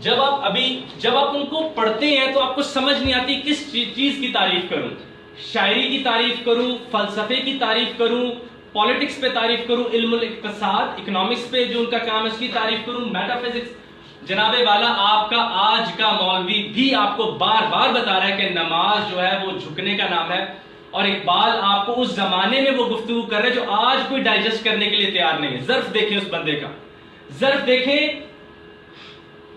جب آپ ان کو پڑھتے ہیں تو آپ کو سمجھ نہیں آتی کس چیز کی تعریف کروں. شاعری کی تعریف کروں, فلسفے کی تعریف کروں, پالیٹکس پہ تعریف کروں, علم الاقتصاد اکنامکس پہ جو ان کا کام ہے اس کی تعریف کروں, میٹا فزکس. جناب والا آپ کا آج کا مولوی بھی آپ کو بار بار بتا رہا ہے کہ نماز جو ہے وہ جھکنے کا نام ہے, اور اقبال آپ کو اس زمانے میں وہ گفتگو کر رہے جو آج کوئی ڈائجسٹ کرنے کے لیے تیار نہیں ہے. ظرف دیکھیں اس بندے کا, ظرف دیکھیں.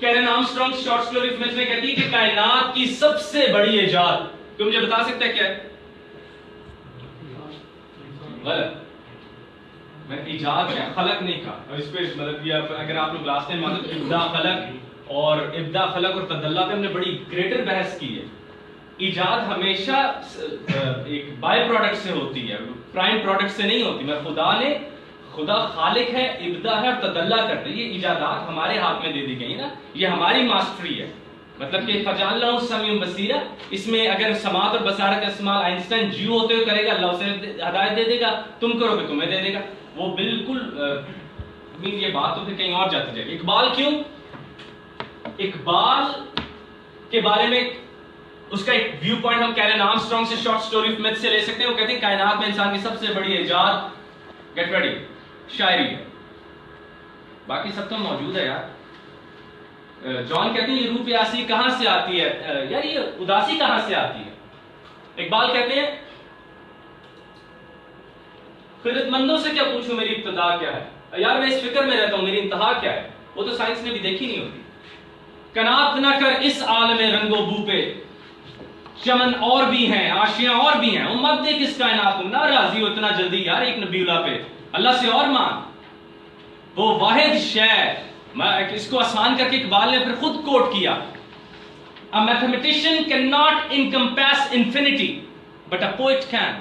Keran Armstrong short story of math میں کہتی ہے کہ کائنات کی سب سے بڑی ایجاد, کوئی مجھے بتا سکتا ہے کیا ہے؟ غلط. میں ایجاد کیا, خلق نہیں کہا. اور اس پہ مطلب یہ اگر آپ لوگ لاسٹ ٹائم ابدا خلق اور تدلہ پہ ہم نے بڑی گریٹر بحث کی ہے. ایجاد ہمیشہ ایک بائی پروڈکٹ سے ہوتی ہے, پرائم پروڈکٹ سے نہیں ہوتی. میں خدا خالق ہے, ابدا ہے اور تدلہ کرتے ہیں. یہ ایجادات ہمارے ہاتھ میں دے دی گئی نا, یہ ہماری ماسٹری ہے. مطلب کہ فجعلناہ سمیع بصیرا, اس میں اگر سماعت اور بصارت کا استعمال آئنسٹائن جیو ہوتے ہوئے کرے گا, اللہ اسے ہدایت دے دے گا, تم کرو گے تمہیں دے دے گا. وہ بالکل یہ بات تو پھر کہیں اور جاتی جائے گی. اقبال کیوں؟ اقبال کے بارے میں اس کا ایک ویو پوائنٹ ہم کیرن آرمسٹرانگ سے شارٹ اسٹوری آف میتھ سے لے سکتے ہیں. وہ کہتے ہیں کائنات میں انسان کی سب سے بڑی ایجاد, گیٹ ریڈی, شاعری ہے. باقی سب تو موجود ہے یار. جان کہتے ہیں یہ روح پیاسی کہاں سے آتی ہے یار, یہ اداسی کہاں سے آتی ہے. اقبال کہتے ہیں خیرت مندوں سے کیا پوچھوں میری ابتدا کیا ہے, یار میں اس فکر میں رہتا ہوں میری انتہا کیا ہے. وہ تو سائنس نے بھی دیکھی نہیں ہوتی. قناعت نہ کر اس عالم رنگ و بو پہ, چمن اور بھی ہیں آشیاں اور بھی ہیں, امت دیکھ اس کائنات کو, نہ راضی ہو اتنا جلدی یار ایک نبی اللہ پہ, اللہ سے اور مان. وہ واحد شے, اس کو آسان کر کے اقبال نے پھر خود کوٹ کیا, A mathematician cannot encompass infinity, but a poet can.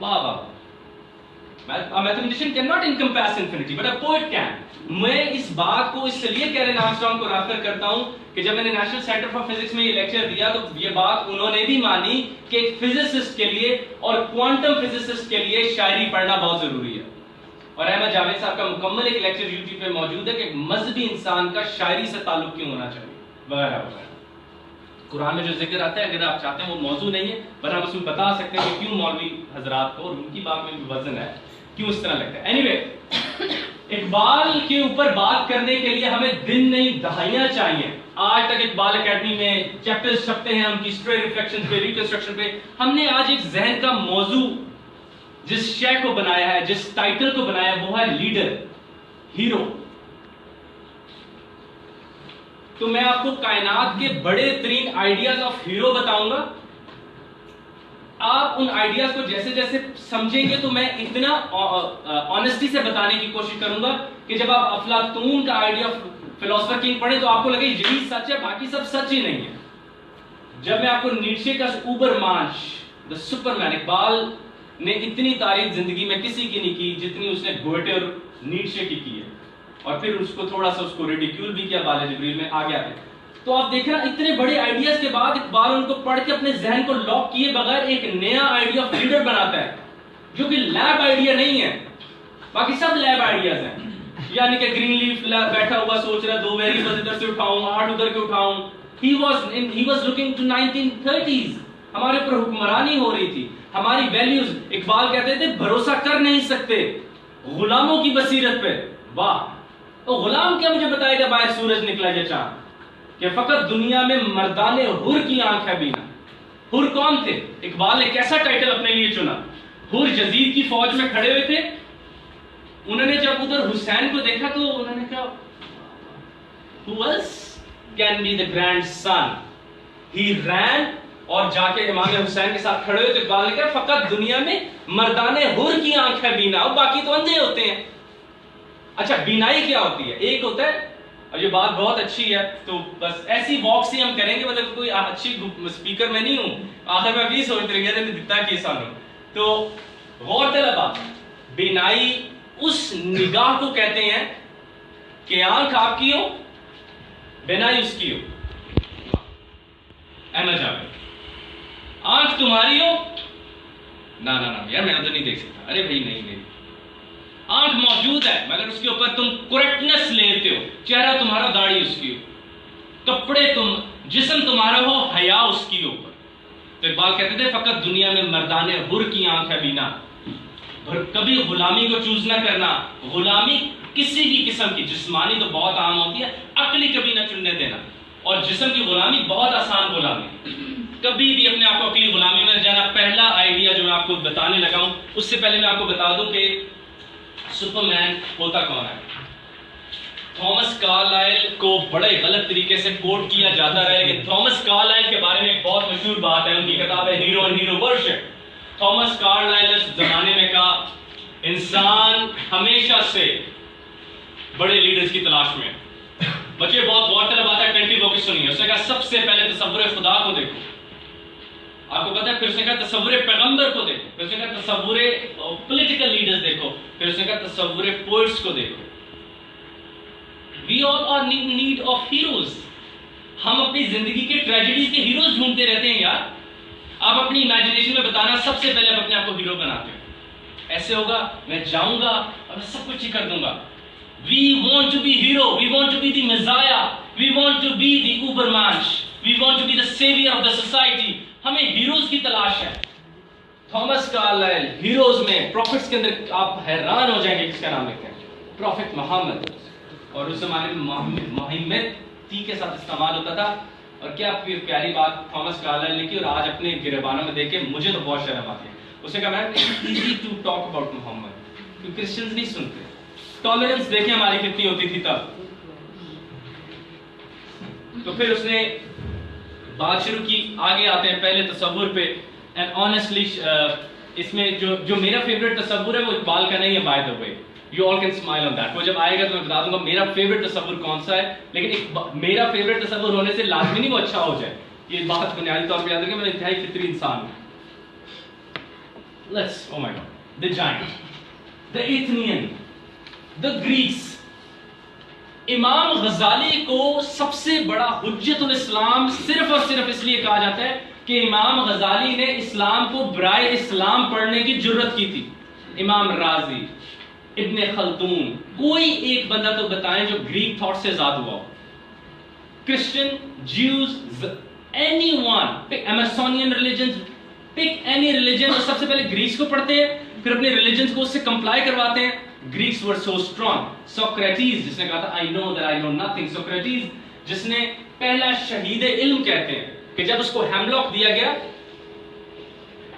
واہ واہ. A mathematician cannot encompass infinity, but a poet can. میں اس بات کو اس لیے کیرن آرمسٹرانگ کو ریفر کرتا ہوں کہ جب میں نے نیشنل سینٹر فار فزکس میں یہ لیکچر دیا تو یہ بات انہوں نے بھی مانی کہ ایک فزسسٹ کے لیے اور کوانٹم فزسسٹ کے لیے شاعری پڑھنا بہت ضروری ہے. اور احمد جاوید صاحب کا مکمل ایک لیکچر یوٹیوب پہ موجود ہے کہ مذہبی انسان کا شاعری سے تعلق کیوں ہونا چاہیے وغیرہ وغیرہ. قرآن میں جو ذکر آتا ہے اگر آپ چاہتے ہیں وہ موضوع نہیں ہے, پر ہم اس میں بتا سکتے ہیں کہ کیوں مولوی حضرات کو, اور ان کی بات میں بھی وزن ہے, کیوں اس طرح لگتا ہے. اینیوے, اقبال کے اوپر بات کرنے کے لیے ہمیں دن نہیں دہائیاں چاہیے. آج تک اقبال اکیڈمی میں چیپٹرز چھپتے ہیں ان کی ہسٹری, ریفلیکشن پہ, ریکنسٹرکشن پہ. ہم نے آج ایک ذہن کا موضوع جس شے کو بنایا ہے, جس ٹائٹل کو بنایا ہے, وہ ہے لیڈر, ہیرو. تو میں آپ کو کائنات کے بڑے ترین آئیڈیاز آف ہیرو بتاؤں گا. آپ ان آئیڈیاز کو جیسے جیسے سمجھیں گے تو میں اتنا آنیسٹی سے بتانے کی کوشش کروں گا کہ جب آپ افلاطون کا آئیڈیا فلسفر کنگ پڑھیں تو آپ کو لگے یہی سچ ہے, باقی سب سچ ہی نہیں ہے. جب میں آپ کو نیٹشے کا اوبر مانش, دا سپر مین, اقبال نے اتنی تعریف زندگی میں کسی کی نہیں کی جتنی اس نے گوئٹے اور نیٹشے کی ہے, اور پھر اس کو تھوڑا سا اس کو ریڈیکیول بھی کیا بال جبریل میں آ گیا تھا. تو آپ دیکھ رہے ہیں اتنے بڑے آئیڈیاز کے بعد اقبال ان کو پڑھ کے اپنے ذہن کو لاک کیے بغیر ایک نیا آئیڈیا آف لیڈر بناتا ہے جو کہ لیب آئیڈیا نہیں ہے, باقی سب لیب آئیڈیاز ہیں. یعنی کہ گرین لیف بیٹھا ہوا سوچ رہا 2 ویریبلز ادھر سے اٹھاؤں 8 ادھر کے اٹھاؤں. he was looking to 1930s. ہمارے اوپر حکمرانی ہو رہی تھی, ہماری ویلیوز. اقبال کہتے تھے بھروسہ کر نہیں سکتے غلاموں کی بصیرت پہ. واہ, تو غلام کیا مجھے بتائے گا باہر سورج نکلا یا چاند, کہ فقط دنیا میں مردان حر کی آنکھ ہے بینا. حر کون تھے؟ اقبال نے کیسا ٹائٹل اپنے لیے چنا. حر یزید کی فوج میں کھڑے ہوئے تھے, انہوں نے جب ادھر حسین کو دیکھا تو انہوں نے کہا who else can be the grandson. he ran اور جا کے امام حسین کے ساتھ کھڑے ہوئے تو اقبال نے کہا فقط دنیا میں مردان حر کی آنکھ ہے بینا, اور باقی تو اندھے ہوتے ہیں. اچھا, بینائی کیا ہوتی ہے؟ ایک ہوتا ہے, اور یہ بات بہت اچھی ہے تو بس ایسی واک سے ہم کریں گے, مطلب کوئی اچھی اسپیکر میں نہیں ہوں, آخر میں بھی سوچ رہے گا دکھتا کی سانوں. تو غور طلبہ, بینائی اس نگاہ کو کہتے ہیں کہ آنکھ آپ کی ہو, بینائی اس کی ہو. احمد جاوید, آنکھ تمہاری ہو, نہ یار میں ادھر نہیں دیکھ سکتا, ارے بھائی نہیں, میری آنکھ موجود ہے مگر اس کے اوپر تم کریکٹنس لیتے ہو, چہرہ تمہارا داڑھی اس کی ہو. کپڑے جسم تمہارا ہو حیا اس کی اوپر. تو اقبال کہتے تھے فقط دنیا میں مردان حر کی آنکھ ہے بینا. کبھی غلامی کو چوز نہ کرنا. غلامی کسی بھی قسم کی، جسمانی تو بہت عام ہوتی ہے، عقلی کبھی نہ چننے دینا. اور جسم کی غلامی بہت آسان غلامی. کبھی بھی اپنے آپ کو عقلی غلامی میں جانا. پہلا آئیڈیا جو میں آپ کو بتانے لگا ہوں، اس سے پہلے میں آپ کو بتا دوں کہ سپرمین ہوتا کون ہے. تھامس کارلائل کو بڑے غلط طریقے سے کوٹ کیا جاتا رہا ہے، لیکن تھامس کارلائل کے بارے میں ایک بہت مشہور بات ہے. ان کی کتاب ہے hero and hero worship. Thomas Carlyle اس زمانے میں کہا انسان ہمیشہ سے بڑے لیڈرز کی تلاش میں. بچے بہت غور طلب آتا ہے 20 بکس سنیے. اس نے کہا سب سے پہلے تصور خدا کو دیکھو. آپ کو پتا ہے پھر اس نے کہا تصور پیغمبر کو دیکھو. پھر اس نے کہا تصور پولیٹیکل لیڈرز دیکھو. پھر اس نے کہا تصور پوئٹس کو دیکھو. We all are in need of heroes. ہم اپنی زندگی کے ٹریجڈیز کے ہیروز ڈھونڈتے رہتے ہیں یار. آپ اپنی امیجنیشن میں بتانا سب سے پہلے آپ اپنے آپ کو ہیرو بناتے ہیں. ایسے ہوگا میں جاؤں گا اور میں سب کچھ ہی کر دوں گا. We want to be hero. We want to be the Messiah. We want to be the Ubermensch. We want to be the savior of the society. ہمیں ہیروز کی تلاش ہے. تھامس کارلائل ہیروز میں پروفٹس کے اندر آپ حیران ہو جائیں گے کس کا نام لکھتے ہیں. پروفٹ محمد. اور اس زمانے میں محمد تی کے ساتھ استعمال ہوتا تھا. اور کیا پیاری بات تھامس کارلائل نے کی، اور آج اپنے گریبانوں میں دیکھ کے مجھے تو بہت شرم آتی ہے. اس نے کہا میم ایزی ٹو ٹاک اباؤٹ محمد کیونکہ کرسچنز نہیں سنتے. ٹالرنس دیکھیں ہماری کتنی ہوتی تھی تب. تو پھر اس نے بات شروع کی. آگے آتے ہیں پہلے تصور پہ. اینڈ آنیسٹلی اس میں جو میرا فیوریٹ تصور ہے وہ اقبال کا نہیں ہے by the way. You all can smile on that. وہ جب آئے گا تو میں بتا دوں گا میرا فیوریٹ تصور کون سا ہے. لیکن میرا فیوریٹ تصور ہونے سے لازمی نہیں وہ اچھا ہو جائے. یہ بات بنیادی طور پہ یاد رکھیں میں انتہائی فطری انسان ہوں. Let's, oh my God, the giant, the Athenian, the Greeks. امام غزالی کو سب سے بڑا حجت الاسلام صرف اور صرف اس لیے کہا جاتا ہے کہ امام غزالی نے اسلام کو برائے اسلام پڑھنے کی جرت کی تھی. امام رازی، ابن خلدون، کوئی ایک بندہ تو بتائیں جو گریک تھاٹ سے آزاد ہوا ہو. کرسچن، جیوز، اینی ون، پک ایمرسونین ریلیجنز، پک اینی ریلیجن. اور سب سے پہلے گریکس کو پڑھتے ہیں، پھر اپنے ریلیجنز کو اس سے کمپلائی کرواتے ہیں. گریکس ور سو اسٹرانگ. سوکریٹیز جس نے کہا تھا I know that I know nothing. Socrates جس نے پہلا شہید علم کہتے ہیں کہ جب اس کو ہیملاک دیا گیا،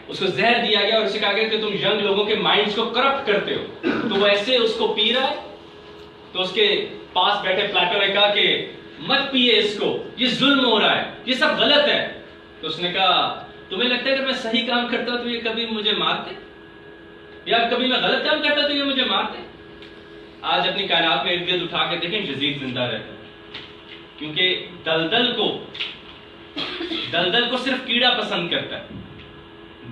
اس کو زہر دیا گیا اور اسے کہا گیا کہ تم ینگ لوگوں کے مائنڈز کو کرپٹ کرتے ہو، تو وہ ایسے اس کو پی رہا ہے. تو اس کے پاس بیٹھے پلیٹو نے کہا کہ مت پیے اس کو، یہ ظلم ہو رہا ہے، یہ سب غلط ہے. تو اس نے کہا تمہیں لگتا ہے کہ میں صحیح کام کرتا تو یہ کبھی مجھے مارتے، یا کبھی میں غلط کام کرتا تو یہ مجھے مارتے. آج اپنی کائنات میں ارد گرد اٹھا کے دیکھیں یزید زندہ رہتا ہے. کیونکہ دلدل کو صرف کیڑا پسند کرتا ہے.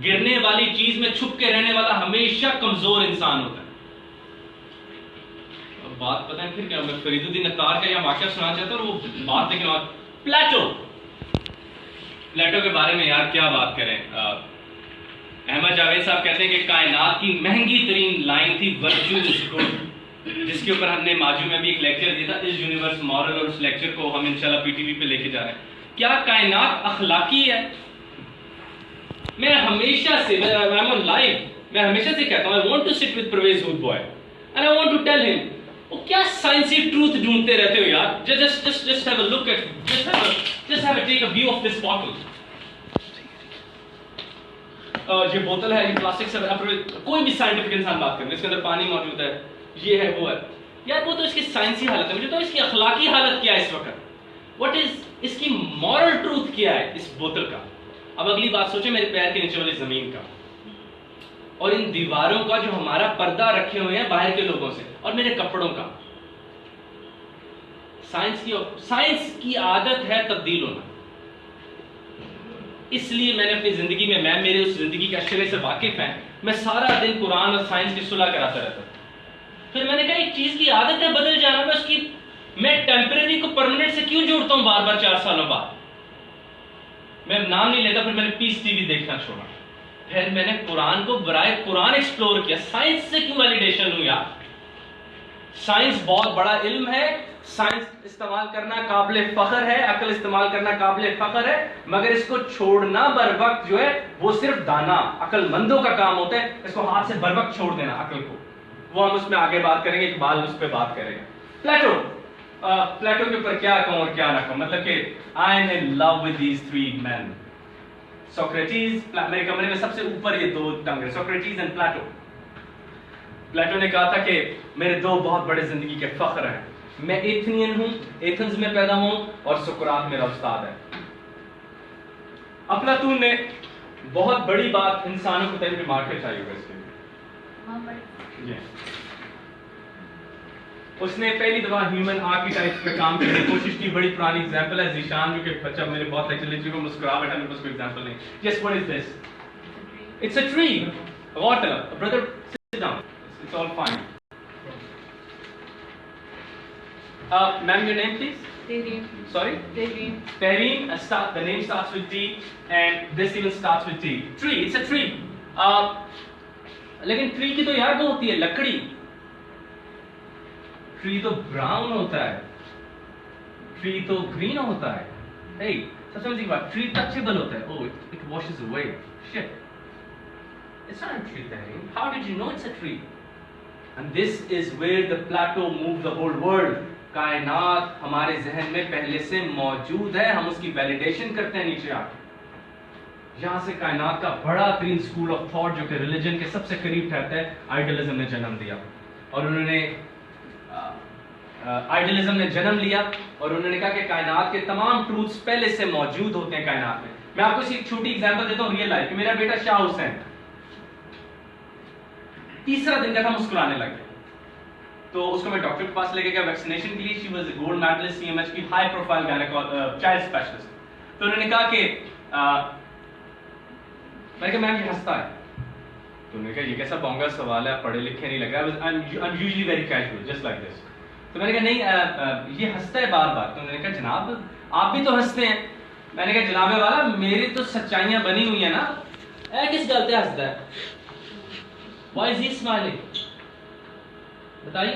گرنے والی چیز میں چھپ کے رہنے والا ہمیشہ کمزور انسان ہوتا ہے. اب بات پتہ ہے پھر کیا، میں فرید الدین عطار کا یہ واقعہ سنا چاہتا ہوں. وہ بات دیکھیں، پلیٹو کے بارے میں یار کیا بات کریں. احمد جاوید صاحب کہتے ہیں کہ کائنات کی مہنگی ترین لائن تھی ورچوز، جس کے اوپر ہم نے ماجو میں بھی ایک لیکچر دیا تھا، اس یونیورس مورل، اور اس لیکچر کو ہم انشاءاللہ پی ٹی وی پہ لے کے جا رہے ہیں. کیا کائنات اخلاقی ہے؟ میں ہمیشہ سے کہتا ہوں I want to sit with Pervez Hood boy and I want to tell him وہ کیا سائنسی ٹروتھ ڈھونڈتے رہتے ہو یار. just have a look at, just have a take a view of this bottle. یہ بوتل ہے، یہ پلاسٹک سے بنا. کوئی بھی سائنٹیفک انسان بات کریں، اس کے اندر پانی موجود ہے، یہ ہے وہ ہے یار. وہ تو اس کی سائنسی حالت ہے. مجھے تو اس کی اخلاقی حالت کیا ہے اس وقت، واٹ از اس کی مورل ٹروتھ کیا ہے اس بوتل کا. اب اگلی بات سوچیں میرے پیر کے نیچے والی زمین کا، اور ان دیواروں کا جو ہمارا پردہ رکھے ہوئے ہیں باہر کے لوگوں سے، اور میرے کپڑوں کا. سائنس کی عادت ہے تبدیل ہونا. اس لیے میں نے اپنی زندگی میں میرے اس زندگی کے اشرے سے واقف ہیں، میں سارا دن قرآن اور سائنس کی صلح کراتا رہتا ہوں. پھر میں نے کہا ایک چیز کی عادت ہے بدل جانا، میں ٹیمپریری کو پرماننٹ سے کیوں جوڑتا ہوں بار بار 4 سالوں بعد. میں نام نہیں لیتا. پھر میں نے پیس ٹی وی دیکھنا چھوڑا. پھر میں نے قرآن کو برائے قرآن ایکسپلور کیا. سائنس سے کیوں ویلیڈیشن ہوں یار؟ سائنس بہت بڑا علم ہے, سائنس استعمال کرنا قابل فخر ہے, عقل استعمال کرنا قابل فخر ہے, مگر اس کو چھوڑنا بر وقت جو ہے وہ صرف دانا عقل مندوں کا کام ہوتا ہے. اس کو ہاتھ سے بر وقت چھوڑ دینا عقل کو, وہ ہم اس میں آگے بات کریں گے, اقبال اس پہ بات کرے گا. پلیٹو کے اوپر کیا کہوں اور کیا نہ کہوں, مطلب کہ I am in love with these three men. Socrates, میرے کمرے میں سب سے اوپر یہ دو ٹنگ, سوکریٹیز اینڈ پلیٹو. پلیٹو نے کہا تھا کہ میرے دو بہت بڑے زندگی کے فخر ہیں, میں ایتھنین ہوں, ایتھنز میں پیدا ہوں, اور سقراط میرا استاد ہے. افلاطون نے بہت بڑی بات انسانوں کو تحریک مارکیٹ چاہیے ہوگا اس کے لیے. اس نے پہلی دفعہ ہیومن آرکیٹائپس پہ کام کرنے کی کوشش کی. بڑی پرانی ایگزامپل ہے ذیشان, جو کہ بچہ میرے بہت لیکچر لے چکے, مسکرا بیٹھا, میرے پاس کوئی ایگزامپل نہیں. Yes, what is this? It's a tree. Water. Brother sit down, it's all fine. Ma'am, your name please? Tehreem. Sorry? Tehreem. Tehreem, the name starts with T and this even starts with T. Tree, it's a tree. لیکن tree کی تو یار وہ ہوتی ہے لکڑی. Tree تو brown ہوتا ہے, tree تو green ہوتا ہے. Hey, سب سے مزید بات, tree touchable ہوتا ہے. Oh, it washes away. Shit. It's not a tree, Tehreem. How did you know it's a tree? And this is where the Plato moved the whole world. کائنات ہمارے ذہن میں پہلے سے موجود ہے, ہم اس کی ویلیڈیشن کرتے ہیں نیچے آ کے. یہاں سے کائنات کا بڑا ترین اسکول آف تھاٹ جو کہ ریلیجن کے سب سے قریب ٹھہرتا ہے, آئیڈیلزم نے جنم دیا. اور انہوں نے آئیڈیلزم نے جنم لیا اور انہوں نے کہا کہ کائنات کے تمام ٹروتس پہلے سے موجود ہوتے ہیں کائنات میں. میں آپ کو ایک چھوٹی ایگزامپل دیتا ہوں ریئل لائف کی. میرا بیٹا شاہ حسین تیسرا دن کا تھا, مسکرانے لگ گیا. تو اس کو میں ڈاکٹر کے پاس لے کے گیا ویکسینیشن کے لیے. She was a gold medalist C M H کی, ہائی پروفائل چائلڈ اسپیشلسٹ. تو انہوں نے کہا کہ میں نے کہا میم یہ ہنستا ہے. تو انہوں نے کہا یہ کیسا بونگا سوال ہے, آپ پڑھے لکھے نہیں لگ رہا. I am usually very casual just like this. تو میں نے کہا نہیں یہ ہنستا ہے بار بار. تو انہوں نے کہا جناب آپ بھی تو ہنستے ہیں. میں نے کہا جناب والا میری تو سچائیاں بنی ہوئی ہیں نا, اے کس گل پہ ہنستا ہے؟ وائی از ہی اسمائلنگ؟ بتائیے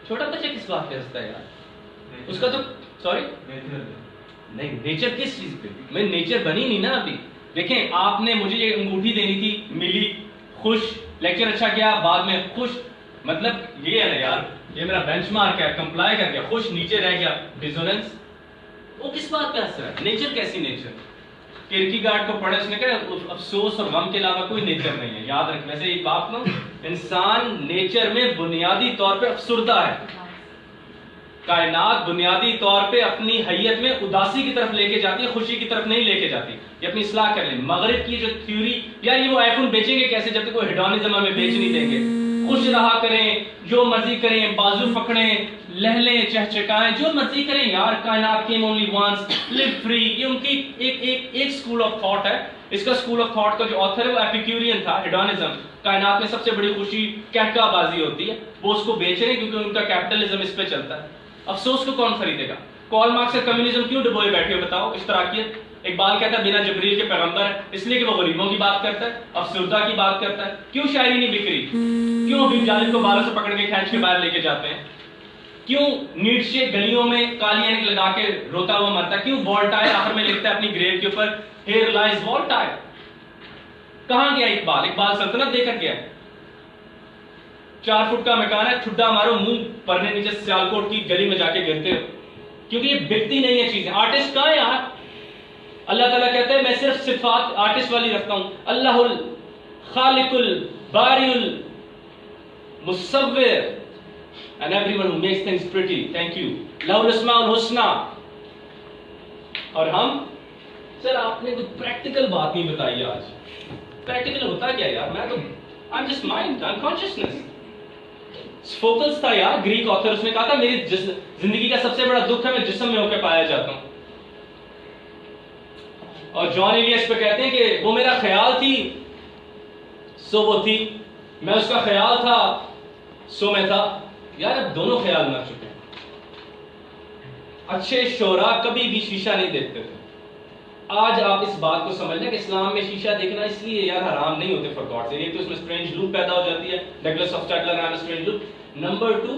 چھوٹا بچہ کس بات پہ ہنستا ہے یار؟ اس کا تو سوری نہیں, نیچر کس چیز پہ؟ میں نیچر بنی نہیں نا ابھی. دیکھیں آپ نے مجھے یہ انگوٹھی دینی تھی, ملی, خوش, لیکچر اچھا کیا, بعد میں خوش. مطلب یہ ہے نا یار, یہ میرا بینچ مارک ہے, کمپلائی کر گیا, خوش, نیچے رہ گیا, ڈیزوننس. وہ کس بات پہ ہنس رہا ہے؟ نیچر کیسی نیچر؟ کیرکیگارڈ کو پڑھے, اس نے کہا افسوس اور غم کے علاوہ کوئی نیچر نہیں ہے. یاد رکھ, ویسے ایک بات نو, انسان نیچر میں بنیادی طور پہ افسردہ ہے. کائنات بنیادی طور پہ اپنی حیت میں اداسی کی طرف لے کے جاتی ہے, خوشی کی طرف نہیں لے کے جاتی. یہ اپنی اصلاح کر لیں. مغرب کی جو تھیوری, یار یہ وہ آئی فون بیچیں گے کیسے جب تک کوئی ہیڈونزم ہمیں بیچ نہیں دیں گے. خوش رہا کریں, جو مرضی کریں, بازو پکڑیں, لہلیں, چہچکائیں, جو مرضی کریں یار. کائنات came only once, live free. یہ ان کی ایک اسکول آف تھاٹ ہے. اس کا اسکول آف تھاٹ کا جو آتھر ہے وہ ایپیکیورین تھا, ہیڈونزم. کائنات میں سب سے بڑی خوشی کہکا بازی ہوتی ہے. وہ اس کو بیچ رہے ہیں کیونکہ ان کا کیپٹلزم اس پہ چلتا ہے. افسوس کو کون خریدے گا؟ کارل مارکس کمیونزم کیوں ڈبوئے بیٹھے ہو بتاؤ؟ اشتراکیت. اقبال کہتا ہے بنا جبریل کے پیغمبر ہے, اس لیے کہ وہ غریبوں کی بات کرتا ہے, افسردہ کی بات کرتا ہے. کیوں شاعری نہیں بک رہی؟ کیوں ابھی جالب کو بالوں سے پکڑ کے کھینچ کے باہر لے کے جاتے ہیں؟ کیوں نیٹشے گلیوں میں کالی اینک لگا کے روتا ہوا مرتا ہے؟ کیوں والٹائر آخر میں لکھتا ہے اپنی گریو کے اوپر ہیئر لائز والٹائر؟ کہاں گیا اقبال؟ اقبال سلطنت دے کر گیا. 4 فٹ کا مکان ہے, ٹھڈا مارو, منہ پرنے نیچے سیالکوٹ کی گلی میں جا کے گرتے ہو, کیونکہ یہ بکتی نہیں ہے چیزیں. آرٹسٹ کہاں ہے یار؟ اللہ تعالیٰ کہتا ہے میں صرف صفات آرٹسٹ والی رکھتا ہوں. اللہ الخالق الباری المصور and everyone who makes things pretty. Thank you. لَهُ الْأَسْمَاءُ الْحُسْنَى. اور ہم سر آپ نے کوئی پریکٹیکل بات نہیں بتائی آج. پریکٹیکل ہوتا کیا یار؟ میں تو I'm just mind, I'm consciousness. Focus تھا یار, گریک آتھر, اس نے کہا تھا میری زندگی کا سب سے بڑا دکھ ہے میں جسم میں ہو کے پایا جاتا ہوں. اور جان ایلیش پہ کہتے ہیں کہ وہ میرا خیال تھی سو وہ تھی, میں اس کا خیال تھا سو میں تھا. یار اب دونوں خیال مر چکے ہیں. اچھے شعراء کبھی بھی شیشہ نہیں دیکھتے تھے. آج آپ اس بات کو سمجھ لیں کہ اسلام میں شیشہ دیکھنا اس لیے یار حرام نہیں ہوتے فار گاڈ سے. ایک تو اس میں اسٹرینج لوک پیدا ہو جاتی ہے, Douglas Hofstadter and strange loop. Number 2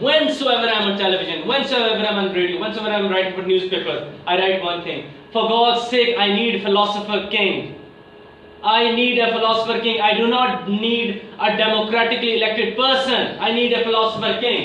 whensoever I'm on television, whensoever I'm on radio, whensoever I'm writing for newspapers, I write one thing: for God's sake, I need a philosopher king. I need a philosopher king. I do not need a democratically elected person. I need a philosopher king.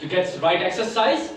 to get right exercise,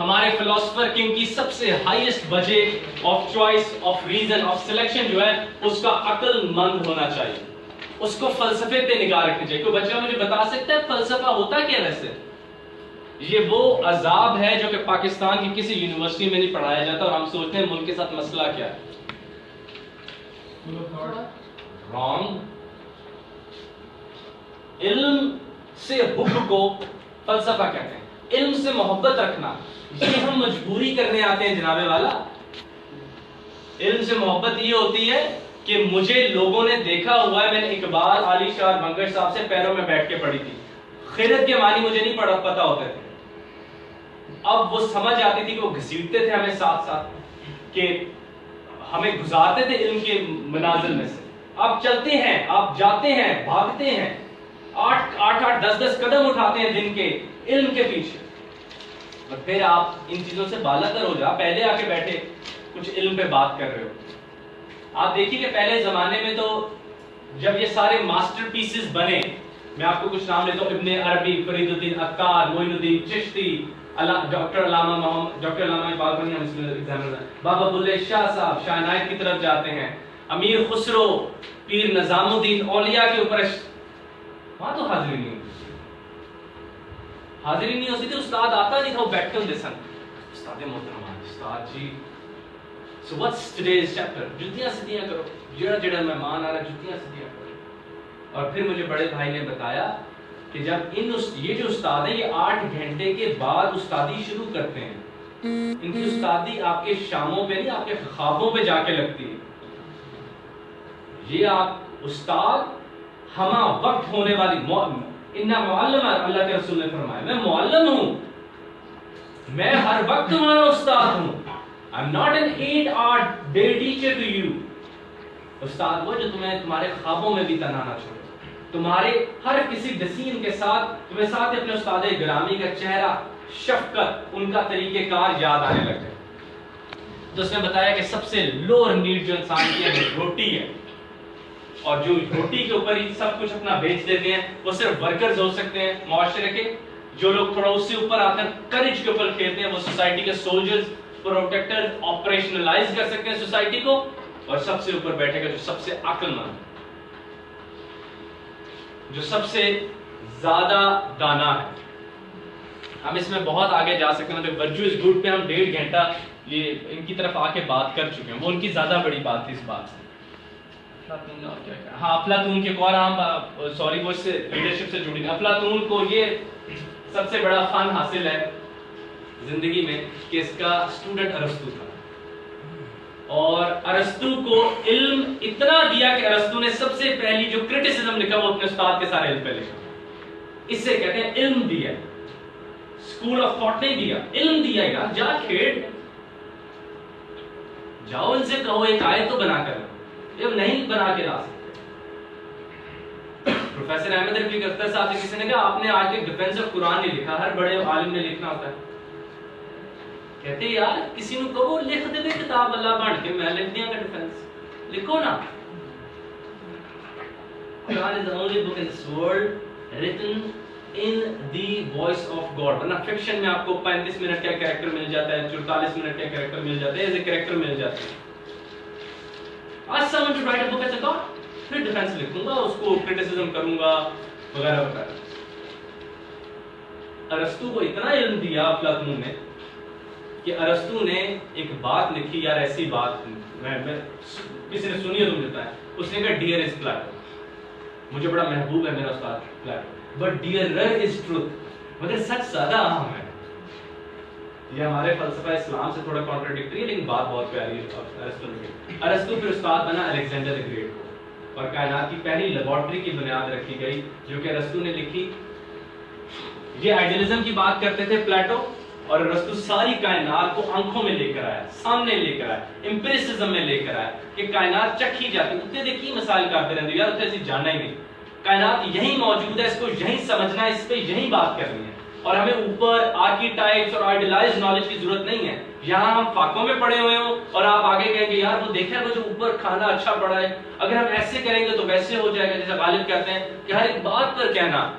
ہمارے philosopher king کی سب سے highest وجہ of choice of reason of selection جو ہے اس کا عقل مند ہونا چاہیے, اس کو فلسفے پہ نگاہ رکھنی چاہیے. کوئی بچہ مجھے بتا سکتا ہے فلسفہ ہوتا کیا ویسے؟ یہ وہ عذاب ہے جو کہ پاکستان کی کسی یونیورسٹی میں نہیں پڑھایا جاتا, اور ہم سوچتے ہیں ملک کے ساتھ مسئلہ کیا ہے. رانگ. علم سے حب کو فلسفہ کہتے ہیں. علم سے محبت رکھنا یہ ہم مجبوری کرنے آتے ہیں جناب والا. علم سے محبت یہ ہوتی ہے کہ مجھے لوگوں نے دیکھا ہوا ہے, میں نے اقبال علی شاہ بنگش صاحب سے پیروں میں بیٹھ کے پڑھی تھی. خیرت کے معنی مجھے نہیں پتا ہوتے تھے, اب وہ سمجھ آتی تھی کہ وہ گھسیٹتے تھے ہمیں ساتھ ساتھ, کہ ہمیں گزارتے تھے علم کے منازل میں سے. آپ چلتے ہیں, آپ جاتے ہیں, بھاگتے ہیں, 8-10 قدم اٹھاتے ہیں دن کے علم کے پیچھے, اور پھر آپ ان چیزوں سے بالا ہو جا. پہلے آ کے بیٹھے کچھ علم پہ بات کر رہے ہو. آپ دیکھیے کہ پہلے زمانے میں تو جب یہ سارے ماسٹر پیسز بنے, میں آپ کو کچھ نام لیتا ہوں, ابن عربی, فرید الدین عطار, معین الدین چشتی, ڈاکٹر علامہ بابا بلے شاہ صاحب شاہ عنایت کی طرف جاتے ہیں, امیر خسرو, پیر نظام الدین, اولیاء کے اوپر وہاں تو حاضری نہیں ہوتی تھی. استاد آتا نہیں تھا, وہ بیٹھے ہوتے سن. استاد محترم, استاد جی so what's today's chapter, جتیاں سدیاں کرو, جڑا مہمان آ رہا ہے جتیاں سدیاں کرو. اور پھر مجھے بڑے بھائی نے بتایا کہ جب یہ جو استاد ہیں یہ 8 گھنٹے کے بعد استادی شروع کرتے ہیں. ان کی استادی آپ کے شاموں پہ نہیں, آپ کے خوابوں پہ جا کے لگتی ہے. یہ آپ استاد ہمہ وقت ہونے والی انا معلم, اللہ کے رسول نے فرمایا میں معلم ہوں, میں ہر وقت تمہارا استاد ہوں. I'm not an 8-hour day teacher to you. استاد وہ جو تمہیں تمہارے خوابوں میں بھی تنہا نہ چھوڑے, تمہارے ہر کسی ڈسین کے ساتھ تمہیں ساتھ اپنے استاد گرامی کا چہرہ, شفقت, ان کا طریقہ کار یاد آنے لگ جائے. تو اس نے بتایا کہ سب سے لوور نیڈ جو انسان کی ہے روٹی ہے, اور جو روٹی کے اوپر ہی سب کچھ اپنا بیچ دیتے ہیں وہ صرف ورکرز ہو سکتے ہیں معاشرے کے. جو لوگ تھوڑا اس سے اوپر آتے ہیں, کریج کے اوپر کھیلتے ہیں, وہ سوسائٹی کے سولجرز, پروٹیکٹر, آپریشنلائز کر سکتے ہیں سوسائٹی کو. اور سب سے اوپر بیٹھے گا جو سب سے عقل مند, جو سب سے زیادہ دانا ہے. ہم اس میں بہت آگے جا سکتے ہیں. ورچوئس گڈ پہ ہم 1.5 گھنٹہ یہ ان کی طرف آ کے بات کر چکے ہیں, وہ ان کی زیادہ بڑی بات تھی اس بات سے. ہاں افلاطون کے اور ہم سوری وہ سے لیڈرشپ سے جڑی. افلاطون کو یہ سب سے بڑا فن حاصل ہے زندگی میں کہ اس کا اسٹوڈنٹ ارسطو تھا, اور ارسطو کو علم اتنا دیا کہ ارسطو نے سب سے پہلی جو کرٹیسزم لکھا وہ اپنے استاد کے سارے علم پہ لکھا. اس سے کہتے ہیں علم دیا, اسکول آف تھاٹ نہیں دیا, علم دیا. یار جا کھیڑ, جاؤ ان سے کہو ایک آیت تو بنا کر, یہ نہیں بنا کے لا سکتے. پروفیسر احمد رفیق اختر صاحب سے کسی نے کہا آپ نے آج تک ڈیفینس آف قرآن نہیں لکھا, ہر بڑے عالم نے لکھنا ہوتا ہے. کہتے یار کسی نے کہو لکھ دے کتاب اللہ بن کے, میں لکھ دیا گا ڈیفینس, لکھو نا. قرآن is the only book in this world written in the voice of God. ورنہ فکشن میں آپ کو 35 منٹ کا کریکٹر مل جاتا ہے, 44 منٹ کا کریکٹر مل جاتا ہے, ایز اے کریکٹر مل جاتا ہے. Ask someone to write a book as a God, پھر ڈیفینس لکھوں گا, اس کو کرٹیسزم کروں گا وغیرہ وغیرہ. ارسطو کو اتنا علم دیا افلاطون نے کہ ارسطو نے ایک بات لکھی, یار ایسی بات میں کسی نے سنی ہے تو ملتا ہے. اس نے کہا ڈیئر از پلاٹو, مجھے بڑا محبوب ہے میرا استاد پلاٹو, بٹ ڈیئرر از ٹروتھ, مگر سچ زیادہ اہم ہے. یہ ہمارے فلسفہ اسلام سے تھوڑا کانٹراڈکٹری ہے لیکن بات بہت پیاری ہے ارسطو نے. ارسطو پھر استاد بنا الیگزینڈر دی گریٹ کو, اور کائنات کی پہلی لیبارٹری کی بنیاد رکھی گئی جو کہ ارسطو نے لکھی. یہ آئیڈیلزم کی بات کرتے تھے پلاٹو, اور ارسطو ساری کائنات کو آنکھوں میں لے کر آیا, سامنے لے کر آیا, امپیریسزم میں لے کر آیا کہ کائنات چکھی جاتی. اتنے دیکھیے مسائل کرتے رہتے یار اتنے ایسی جانا ہی نہیں, کائنات یہی موجود ہے, اس کو یہی سمجھنا ہے, اس پہ یہی بات کرنی ہے, اور ہمیں اوپر آرکیٹائپس اور آئیڈیلائزڈ نالج کی ضرورت نہیں ہے. یہاں ہم فاقوں میں پڑے ہوئے ہوں اور آپ آگے کہیں گے یار وہ دیکھیں وہ جو اوپر کھانا اچھا پڑا ہے, اگر ہم ایسے کریں گے تو ویسے ہو جائے گا. جیسے غالب کہتے ہیں کہ ہر ایک بات پر کہنا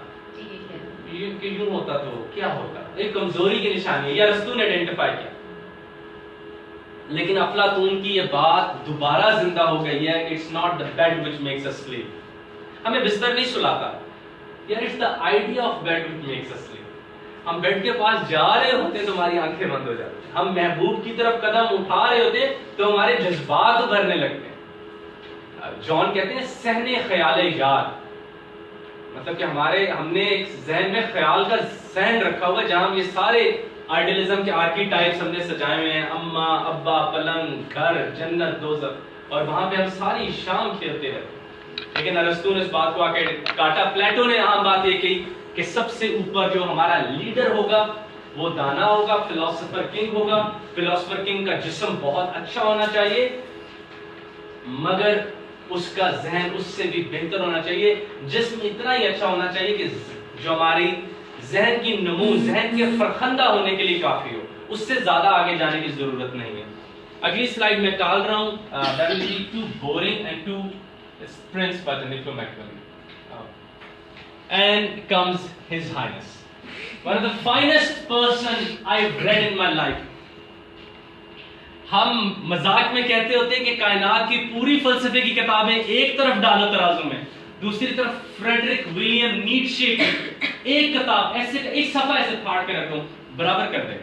کہ یوں ہوتا تو کیا ہوتا, ایک کمزوری کی نشانی ہے, یا ارسطو نے آئیڈینٹیفائی کیا. لیکن افلاطون کی یہ بات دوبارہ زندہ ہو گئی ہے, it's not the bed which makes us sleep. ہمیں بستر نہیں سلاتا یار, it's the idea of bed which makes us sleep. ہم بیڈ کے پاس جا رہے ہوتے تو ہماری آنکھیں بند ہو جاتی, ہم محبوب کی طرف قدم اٹھا رہے ہوتے تو ہمارے جذبات ابھرنے لگتے ہیں. جان کہتے ہیں صحن خیال یاد, مطلب کہ ہم نے ایک ذہن میں خیال کا ذہن رکھا ہوا ہے جہاں ہم یہ سارے آئیڈیلزم کے آرکی ٹائپس ہم نے سجائے ہوئے ہیں, اماں ابا پلنگ گھر جنت دوزخ, اور وہاں پہ ہم ساری شام کھیلتے رہتے. لیکن ارسطو نے اس بات کو آ کے کاٹا. پلیٹو نے عام بات یہ کہی کہ سب سے اوپر جو ہمارا لیڈر ہوگا وہ دانا ہوگا, فلاسفر کنگ ہوگا. فلاسفر کنگ کا جسم بہت اچھا ہونا چاہیے مگر اس کا ذہن اس سے بھی بہتر ہونا چاہیے. جسم اتنا ہی اچھا ہونا چاہیے کہ جو ہماری ذہن کی نمو, ذہن کے فرخندہ ہونے کے لیے کافی ہو, اس سے زیادہ آگے جانے کی ضرورت نہیں ہے. اگلی سلائیڈ میں ٹال رہا ہوں, that will be too boring and too Prince Pataniko Machiavelli. And comes His Highness, one of the finest person I've read in my life. ہم مذاق میں کہتے ہوتے ہیں کہ کائنات کی پوری فلسفے کی کتابیں ایک طرف ڈالو ترازو میں, دوسری طرف فریڈرک ولیم نیٹشے کی ایک کتاب ایسے ایک صفحہ ایسے پھاڑ کے رکھو, برابر کر دے.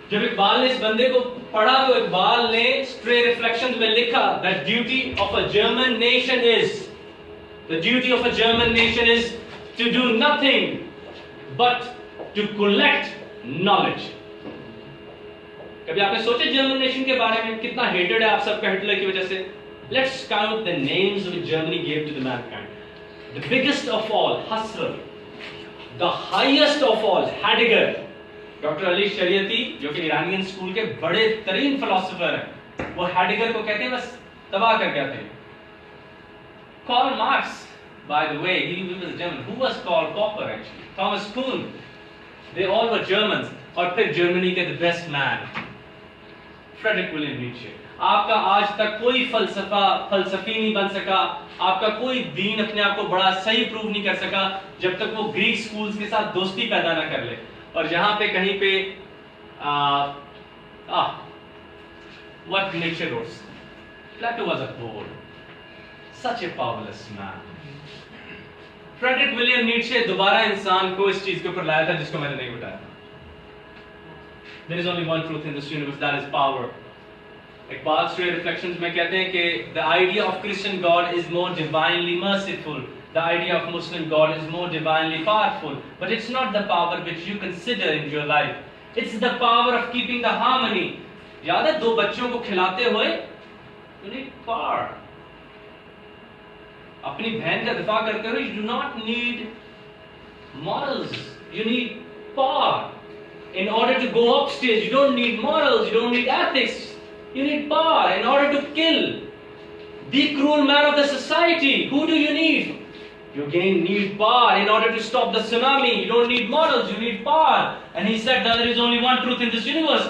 جب اقبال نے اس بندے کو پڑھا تو اقبال نے اسٹرے ریفلیکشنز میں لکھا that duty of a German nation is, the duty of a German nation is to do nothing but to collect knowledge. کبھی آپ نے سوچے جرمن نیشن کے بارے میں کتنا ہیٹڈ ہے آپ سب کا ہٹلر کی وجہ سے؟ Let's count the names which Germany gave to the mankind. The biggest of all, Husserl. The highest of all, Heidegger. Doctor Ali Shariati جو کہ ایرانین اسکول کے بڑے ترین فلاسفر ہیں, وہ ہیڈگر کو کہتے ہیں بس تباہ کر کے آتے ہیں. Karl Marx, by the way, he was German. Who was Karl Popper actually? Thomas Kuhn. They all were Germans. اور پھر جرمنی کے the best man, Friedrich Wilhelm Nietzsche. آپ کا آج تک کوئی فلسفی نہیں بن سکا, آپ کا کوئی دین اپنے آپ کو بڑا صحیح پروو نہیں کر سکا جب تک وہ گریک سکولز کے ساتھ دوستی پیدا نہ کر لے. اور جہاں پہ کہیں پہ what Nietzsche wrote, Plato was a bore, such a powerless man. Friedrich Wilhelm Nietzsche دوبارہ انسان کو اس چیز کے اوپر لایا تھا جس کو میں نے نہیں بتایا. There is only one truth in this universe, that is power. Iqbal straight reflections میں کہتے ہیں کہ the idea of Christian God is more divinely merciful. The idea of Muslim God is more divinely powerful. But it's not the power which you consider in your life. It's the power of keeping the harmony. یاد ہے 2 بچوں کو کھلاتے ہوئے you need power. اپنی بہن کا دفاع کرتے ہوئے you do not need morals. You need power. In order to go upstairs, you don't need morals, you don't need ethics. You need power in order to kill the cruel man of the society. Who do you need? You again need power in order to stop the tsunami. You don't need morals, you need power. And he said that there is only one truth in this universe.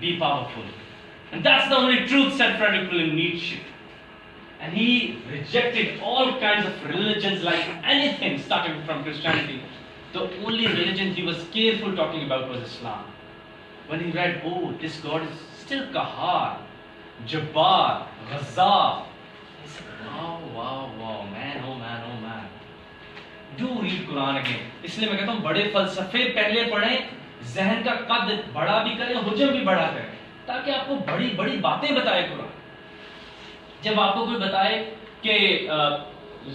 Be powerful. And that's the only truth, said Friedrich Wilhelm Nietzsche. And he rejected all kinds of religions like anything starting from Christianity. The only religion he was careful talking about was Islam. When he read, oh, this God is still Qahar, Jabbar, Ghazab, he said, wow, man, oh man. Do read Quran again. اس لیے میں کہتا ہوں بڑے فلسفے پہلے پڑھیں, ذہن کا قد بڑا بھی کریں, حجم بھی بڑا کریں, تاکہ آپ کو بڑی بڑی باتیں بتائے قرآن. جب آپ کو کوئی بتائے کہ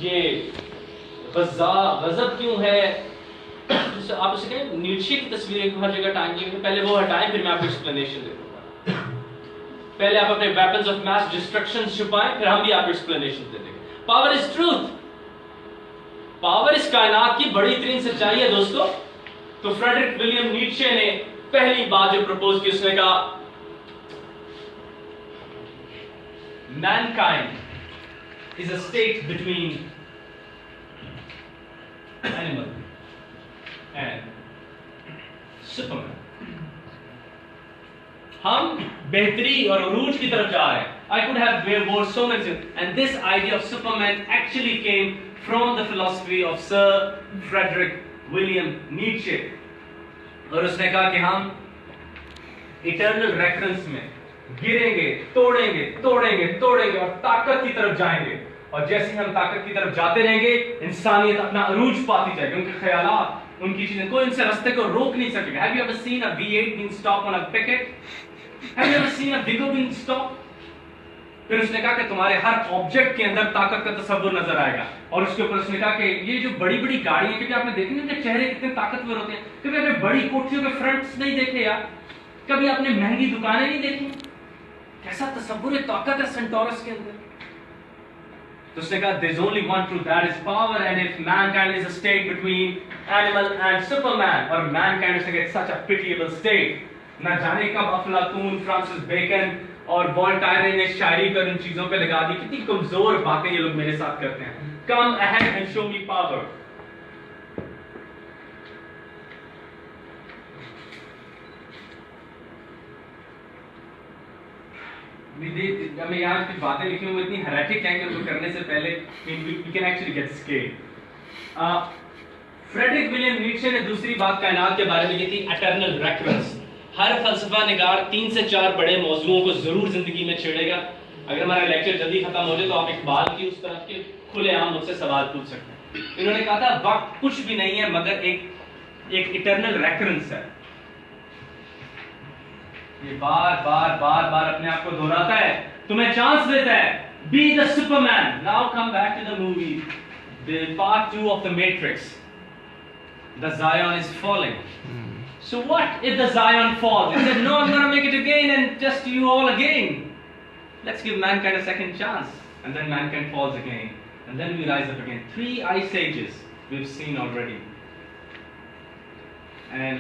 یہ غضب کیوں ہے, آپ اسے کہیں نیٹشے کی تصویریں ہر جگہ ٹانگی ہوئی, پہلے وہ ہٹائیں پھر میں آپ کو ایکسپلینیشن دے دوں گا. پہلے آپ اپنے ویپنز آف میس ڈسٹرکشن چھپائیں, پھر ہم بھی آپ کو ایکسپلینیشن دے دیں گے. Power is truth. پاور اس کائنات کی بڑی ترین سچائی ہے دوستو. تو فریڈرک ولیم نیٹشے نے پہلی بات جو پروپوز کی, اس نے کہا mankind is a state between animal and Superman. ہم بہتری اور عروج کی طرف جا رہے ہیں. I could have wore so many things, and this idea of Superman actually came from the philosophy of Sir Frederick William Nietzsche. اور اس نے کہا کہ ہم eternal recurrence میں گریں گے، توڑیں گے، توڑیں گے، توڑیں گے اور طاقت کی طرف جائیں گے. اور جیسے ہی ہم طاقت کی طرف جاتے رہیں گے انسانیت اپنا عروج پاتی جائے گی. ان کے خیالات، ان کی چیزیں، کوئی ان سے راستے کو روک نہیں سکے گا. Have you ever seen a V8 being stopped on a picket? Have you ever seen a Vigo being stopped? پھر اس نے کہا کہ تمہارے ہر آبجیکٹ کے اندر طاقت کا تصور نظر آئے گا. اور اس کے اوپر اس نے کہا کہ یہ جو بڑی بڑی گاڑی ہیں، کیونکہ آپ نے دیکھیں ان کے چہرے کتنے طاقتور ہوتے ہیں. کبھی آپ نے بڑی کوٹھیوں کے فرنٹس نہیں دیکھے یار؟ کبھی آپ نے مہنگی دکانیں نہیں دیکھی؟ کیسا تصور طاقت ہے سینٹورس کے اندر. تو اس نے کہا there's only one truth, that is power, and if mankind is a state between animal and superman, or mankind is like such a pitiable state. نہ جانے کب افلاطون، فرانسس بیکن اور والٹائر نے شاعری پر ان چیزوں پہ لگا دی. کتنی کمزور باتیں یہ لوگ میرے ساتھ کرتے ہیں. Come ahead and show me power. ہمیں یہاں کچھ باتیں لکھی ہوئی اتنی ہیریٹک ہیں کہ ان کو کرنے سے پہلے we can actually get scared. Friedrich Wilhelm Nietzsche نے دوسری بات کائنات کے بارے میں کی تھی eternal recurrence. ہر فلسفہ نگار 3 سے 4 بڑے موضوعوں کو ضرور زندگی میں چھیڑے گا. اگر ہمارا لیکچر جلدی ختم ہو جائے تو آپ اقبال کی اس طرف کے کھلے عام مجھ سے سوال پوچھ سکتے ہیں. انہوں نے کہا تھا وقت کچھ بھی نہیں ہے مگر ایک eternal recurrence ہے. یہ بار بار بار بار اپنے آپ کو دہراتا ہے، تمہیں چانس دیتا ہے. Be the Superman. Now come back to the movie, the part 2 of the Matrix. The Zion is falling. So what if the Zion falls? He said, no, I'm going to make it again and just you all again. Let's give mankind a second chance. And then mankind falls again. And then we rise up again. 3 ice ages we've seen already. And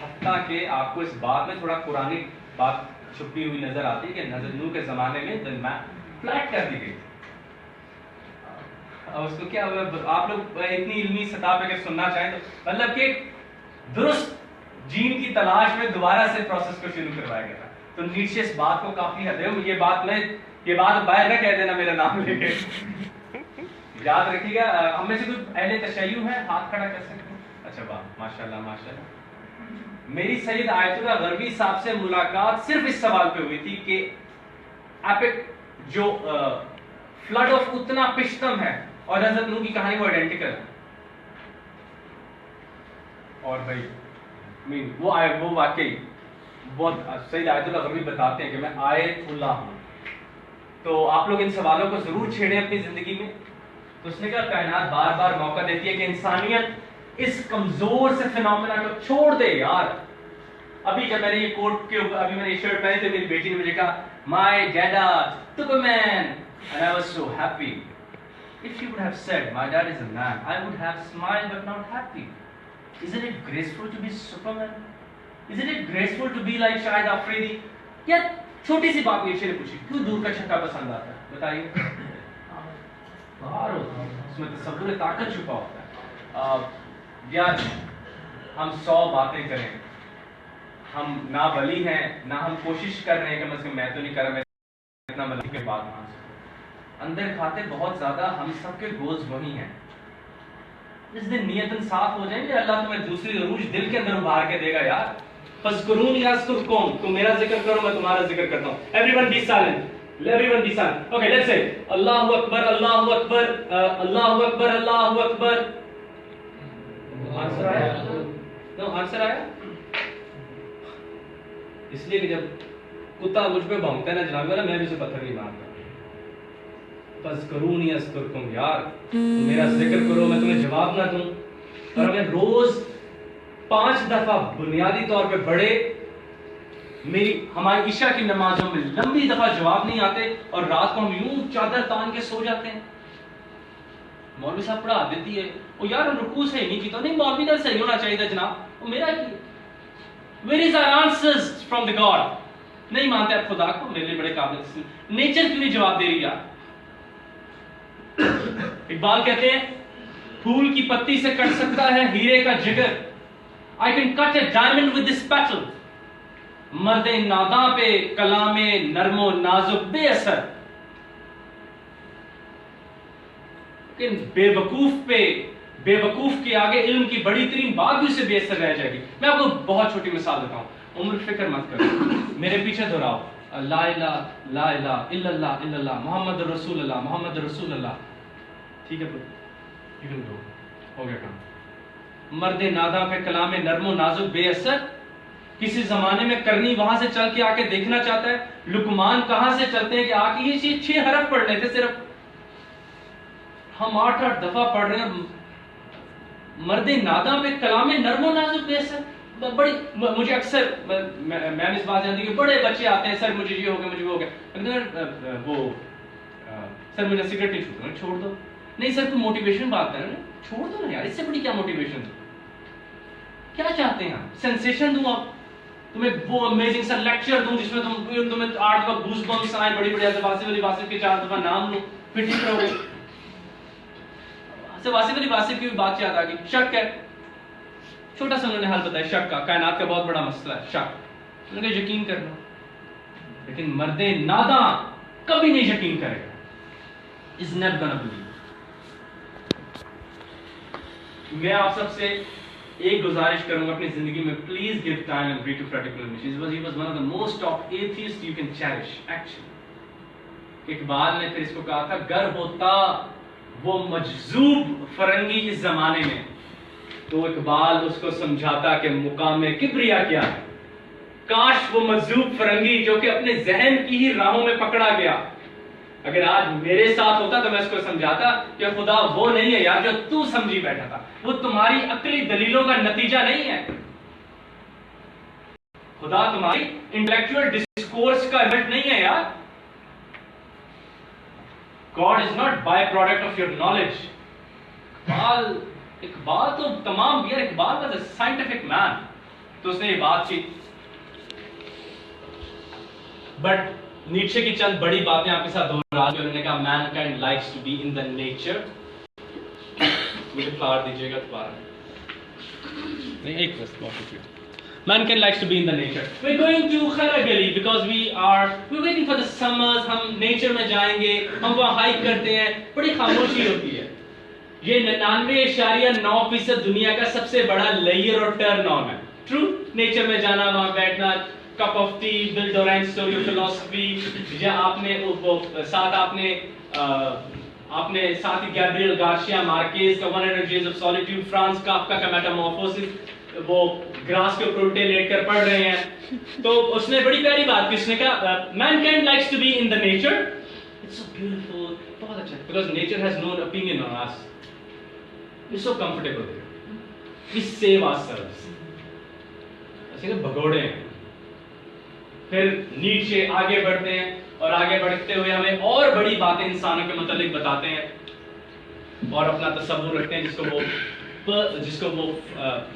حتیٰ کہ آپ کو اس بات میں تھوڑا قرآنی بات چھپی ہوئی نظر آتی ہے کہ حضرت نوح کے زمانے میں دنیا فلیٹ کر دی گئی. اور اس کو کیا ہوا، آپ لوگ اتنی علمی سطح پہ اگر سننا چاہیں تو مطلب کہ درست جین کی تلاش میں دوبارہ سے پروسیس کو شروع کروایا گیا تھا. تو نیچے اس بات کو کافی حد ہے. یہ بات باہر نہ کہہ دینا میرا نام لے کے. یاد رکھیے گا. ہم میں سے کوئی اہل تشیع ہے؟ ہاتھ کھڑا کر سکتے ہیں. اچھا واہ، ماشاءاللہ ماشاءاللہ. میری سید آیت اللہ غربی صاحب سے ملاقات صرف اس سوال پہ ہوئی تھی کہ ایپک جو فلڈ آف اتنا پشتم ہے اور حضرت نوح کی کہانی وہ آئیڈینٹیکل ہے. اور بھائی وہ واقعی بہت سید آیت اللہ غربی بتاتے ہیں کہ میں آیت اللہ ہوں. تو آپ لوگ ان سوالوں کو ضرور چھیڑیں اپنی زندگی میں. تو اس نے کہا کائنات بار بار موقع دیتی ہے کہ انسانیت اس کمزور سے فینومینا کو چھوڑ دے یار. ابھی جب میں نے یہ کوٹ کے اوپر ابھی میں نے یہ شرٹ پہنی تو میری بیٹی نے مجھے کہا مائی ڈیڈا Superman and I was so happy. If she would have said my dad is a man, I would have smiled but not happy. Isn't it graceful to be Superman? Isn't it graceful to be like Shahid Afridi? یا چھوٹی سی بات نیچے نے پوچھی کیوں دور کا چھکا پسند آتا ہے بتائیے. باہر ہوتا ہے اس میں تصور طاقت چھپا ہوتا ہے. یار ہم 100 باتیں کریں، ہم نہ ولی ہیں نہ ہم کوشش کر رہے ہیں کہ مثلا میں تو نہیں کر رہا، میں اتنا ولی کے بعد اندر کھاتے بہت زیادہ ہم سب کے گوز وہی ہیں. جس دن نیت صاف ہو جائیں گے اللہ تمہیں دوسری عروج دل کے اندر ابھار کے دے گا یار. فذکرونی اذکرکم، تم میرا ذکر کرو میں تمہارا ذکر کرتا ہوں. Everyone be silent. Everyone be silent. Okay, let's say Allahu Akbar, Allahu Akbar, Allahu Akbar, Allahu Akbar. Answer آیا؟ نو آنسر آیا؟ اس لیے کہ جب کتا مجھ پہ بھونکتا ہے نا جناب والا میں بھی اسے پتھر نہیں مارتا. فذکرونی اذکرکم، یار میرا ذکر کرو میں تمہیں جواب نہ دوں. اور ہمیں روز 5 دفعہ بنیادی طور پہ بڑے ہماری عشاء کی نمازوں میں لمبی دفعہ جواب نہیں آتے اور رات کو ہم یوں چادر تان کے سو جاتے ہیں. مولوی صاحب پڑھا دیتی ہے وہ یار رکوع صحیح نہیں کی تو نہیں مولوی کا صحیح ہونا چاہیے تھا جناب. وہ میرا کی where is our answers from the God؟ نہیں مانتے آپ خدا کو، میرے لیے بڑے قابل نیچر کیوں نہیں جواب دے رہی یار. اقبال کہتے ہیں پھول کی پتی سے کٹ سکتا ہے ہیرے کا جگر. I can cut a diamond with this petal. مرد ناداں پہ کلام نرم و نازک بے اثر. لیکن بیوقوف کے آگے علم کی بڑی ترین بات بھی اسے بے اثر رہ جائے گی. میں آپ کو بہت چھوٹی مثال دیتا ہوں. عمر فکر مت کرو, میرے پیچھے دہراؤ لا الہ الا اللہ الا اللہ محمد رسول اللہ محمد رسول اللہ. ٹھیک ہے ہو گیا کام. مرد ناداں پہ کلام نرم و نازک بے اثر کسی زمانے میں کرنی وہاں سے چل کے آ کے دیکھنا چاہتا ہے. لقمان کہاں سے چلتے ہیں کہ آ کے یہ چیز 6 حرف پڑھ رہے تھے صرف, ہم 8 دفعہ پڑھ رہے ہیں. مرد ناداں پہ کلام نرم و نازک بے اثر. بڑی مجھے اکثر میں اس بات جانتی کہ بڑے بچے آتے ہیں, سر مجھے یہ ہو گیا مجھے وہ ہو گیا, وہ سر مجھے سگریٹ نہیں چھوڑ دو. چھوڑ دو نہیں سر کوئی موٹیویشن بات کر رہے ہیں, چھوڑ دو نا یار, اس سے بڑی کیا موٹیویشن. کیا چاہتے ہیں آپ؟ سینسیشن دوں آپ تمہیں, وہ امیزنگ سا لیکچر دوں جس میں تمہیں 8 دفعہ گوز بمپس آئیں, بڑی بڑی واصف علی واصف کے 4 دفعہ نام لوں, پھر ٹھیک رہو گے. واصف علی واصف کی بھی بات یاد آ گئی. شک ہے, چھوٹا سا انہوں نے حل بتایا شک کا. کائنات کا بہت بڑا مسئلہ ہے شک. انہوں نے یقین کر لو, لیکن مرد ناداں کبھی نہیں یقین کرے گا. Is never gonna blue. میں آپ سب سے ایک گزارش کروں گا اپنی زندگی میں, please give time and read to Friedrich Nietzsche. He was one of the most top atheists you can cherish actually. Iqbal نے پھر اس کو کہا تھا, گر ہوتا وہ مجذوب فرنگی اس زمانے میں تو اقبال اس کو سمجھاتا کہ مقام کبریا کیا ہے. کاش وہ مجذوب فرنگی جو کہ اپنے ذہن کی ہی راہوں میں پکڑا گیا, اگر آج میرے ساتھ ہوتا تو میں اس کو سمجھاتا کہ خدا وہ نہیں ہے یار جو تو سمجھی بیٹھا تھا, وہ تمہاری عقلی دلیلوں کا نتیجہ نہیں ہے. خدا تمہاری انٹلیکچوئل ڈسکورس کا ایفیکٹ نہیں ہے یار. God is not by-product of your knowledge. Iqbal تو تمام یار, Iqbal was a scientific man. تو اس نے یہ بات کی. بٹ نیچے کی چند بڑی باتیں آپ کے ساتھ دوہرا دی. انہوں نے کہا mankind likes to be in the nature. مجھے فلاور دیجیے گا دوبارہ. نہیں ایک بس بہت. Mankind likes to be in the nature. We're going to Kharagali because we're waiting for the summers. ہم نیچر میں جائیں گے, ہم وہاں ہائیک کرتے ہیں, بڑی خاموشی ہوتی ہے. یہ 99.9% دنیا کا سب سے بڑا لیئر اور ٹرن آن ہے. ٹرو, نیچر میں جانا, وہاں بیٹھنا, cup of tea, Will Durant story of فلسفی, یا آپ نے ساتھ آپ نے ساتھ ہی گیبریل گارشیا مارکیز کا 100 Years of Solitude, فرانس کافکا کا میٹامورفوسس, وہ گراس کے اوپر الٹے لیٹ کر پڑھ رہے ہیں. تو اس نے بڑی پیاری بات کی. اس نے کہا mankind likes to be in the nature. It's so beautiful. بہت اچھا, because nature has no opinion on us. We're so comfortable there. We save ourselves. ایسے کہ بھگوڑے ہیں. پھر نیچے آگے بڑھتے ہیں, اور آگے بڑھتے ہوئے ہمیں اور بڑی باتیں انسانوں کے متعلق بتاتے ہیں, اور اپنا تصور رکھتے ہیں جس کو وہ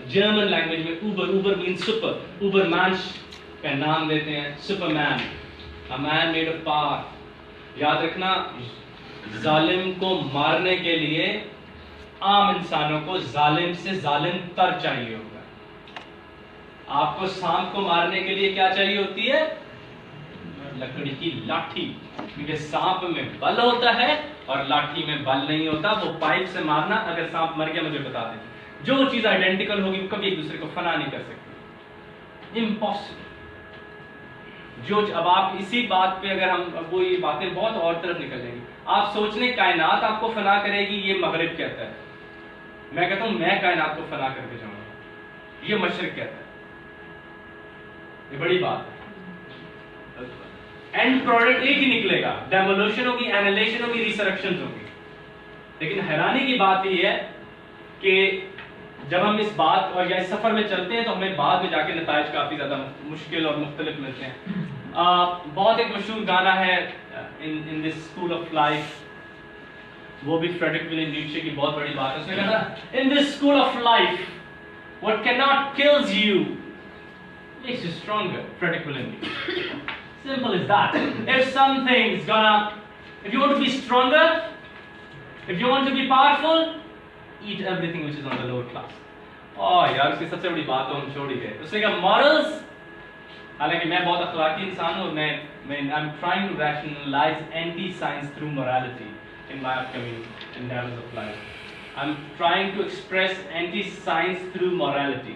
جرمن لینگویج میں Übermensch super, Übermensch کا نام دیتے ہیں, super man, a man made of power. یاد رکھنا, ظالم کو مارنے کے لیے عام انسانوں کو ظالم سے ظالم تر چاہیے ہوگا. آپ کو سانپ کو مارنے کے لیے کیا چاہیے ہوتی ہے؟ لکڑی کی لاٹھی, کیونکہ سانپ میں بل ہوتا ہے اور لاٹھی میں بل نہیں ہوتا. وہ پائپ سے مارنا, اگر سانپ مر گیا مجھے بتا دیں, جو چیز آئیڈینٹیکل ہوگی وہ کبھی ایک دوسرے کو فنا نہیں کر سکتی, امپاسبل. اب آپ اسی بات پہ اگر ہم وہ یہ باتیں بہت اور طرف نکل جائیں گی. آپ سوچ لیں کائنات آپ کو فنا کرے گی, یہ مغرب کہتا ہے. میں کہتا ہوں میں کائنات کو فنا کر کے جاؤں گا, یہ مشرق کہتا ہے. یہ بڑی بات ہے. اینڈ پروڈکٹ ایک ہی نکلے گا, ڈیمولوشن ہوگی, اینیلیشن ہوگی, ریسرکشن ہوگی. لیکن حیرانی کی بات یہ ہے کہ جب ہم اس بات اور یا اس سفر میں چلتے ہیں تو ہمیں بعد میں جا کے نتائج کافی زیادہ مشکل اور مختلف ملتے ہیں. بہت ایک مشہور گانا ہے ان دس اسکول آف لائف, وہ بھی فریڈرک ولیم نیچے کی بہت بڑی بات ہے. اس نے کہا تھا in this school of life what cannot kills you makes you stronger. Frederick William Nietzsche. Simple as that. If you want to be stronger, if you want to be powerful, eat everything which is on the lower class. یار اس کی سب سے بڑی بات تو ہم چھوڑ ہی گئے. اس نے کہا morals, حالانکہ میں بہت اخلاقی انسان ہوں, میں I'm trying to rationalize anti-science through morality. in my upcoming endeavors of life. I'm trying to express anti-science through morality.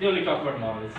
they only talk about morals.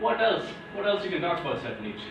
What else you can talk about, said Nietzsche.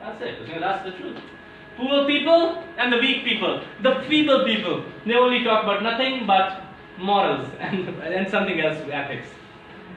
That's it. That's the truth. Poor people and the weak people, the feeble people, they only talk about nothing but morals and something else, ethics.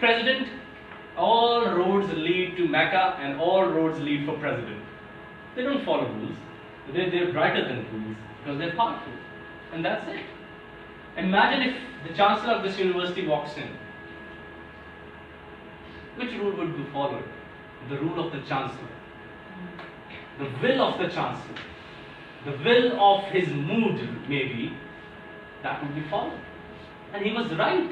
president, all roads lead to Mecca and all roads lead for president. They don't follow rules. They're brighter than rules because they're powerful, and that's it. Imagine if the chancellor of this university walks in. Which rule would be followed? The rule of the chancellor. The will of the chancellor. The will of his mood, maybe, that would be followed. And he was right.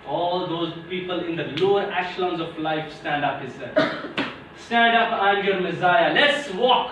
All those people in the lower echelons of life stand up, he said. Stand up, I'm your Messiah. Let's walk.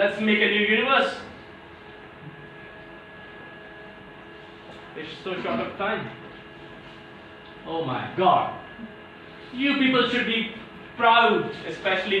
Let's make a new universe. It's so short of time. Oh my God. You people should be proud, especially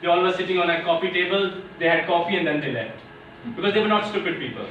they all were sitting on a coffee table. They had coffee and then they left because they were not stupid people.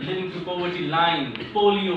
living through poverty line, polio,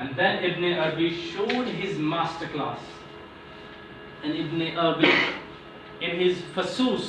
And then Ibn Arabi showed his masterclass. And Ibn Arabi, in his Fasus,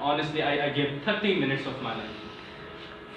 honestly I gave 30 minutes of my life.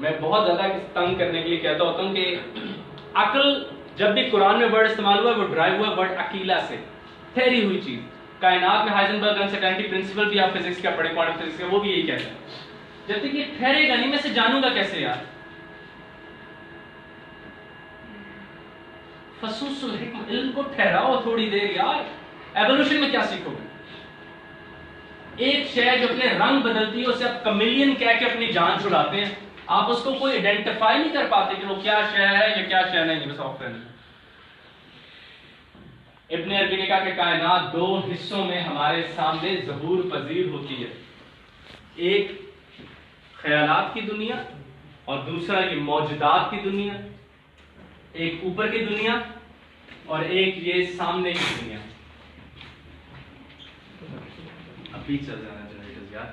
میں بہت زیادہ تنگ کرنے کے لیے کہتا ہوتا ہوں کہ عقل جب بھی قرآن میں ورڈ استعمال ہوا ہے وہ ڈرائیو ہوا ہے ورڈ عقیلہ سے، ٹھہری ہوئی چیز. کائنات میں ہائزنبرگ انسرٹینٹی پرنسپل بھی آپ فزکس کا پڑھیں، کوانٹم فزکس کا، وہ بھی یہی کہتا ہے جب تک یہ ٹھہرے گا نہیں میں سے جانوں گا کیسے یار. فصوص الحکم، علم کو ٹھہراؤ تھوڑی دیر یار. ایوولوشن میں کیا سیکھو گے؟ ایک شے جو اپنے رنگ بدلتی ہے اسے آپ کمیلین کہہ کے اپنی جان چھڑاتے ہیں، آپ اس کو کوئی آئیڈینٹیفائی نہیں کر پاتے کہ وہ کیا شے ہے یا کیا شے نہیں. بس آف کریں. ابن عربی نے کہا کہ کائنات دو حصوں میں ہمارے سامنے ظہور پذیر ہوتی ہے، ایک خیالات کی دنیا اور دوسرا یہ موجودات کی دنیا، ایک اوپر کی دنیا اور ایک یہ سامنے کی دنیا. ابھی چل جانا جنریٹرز یار.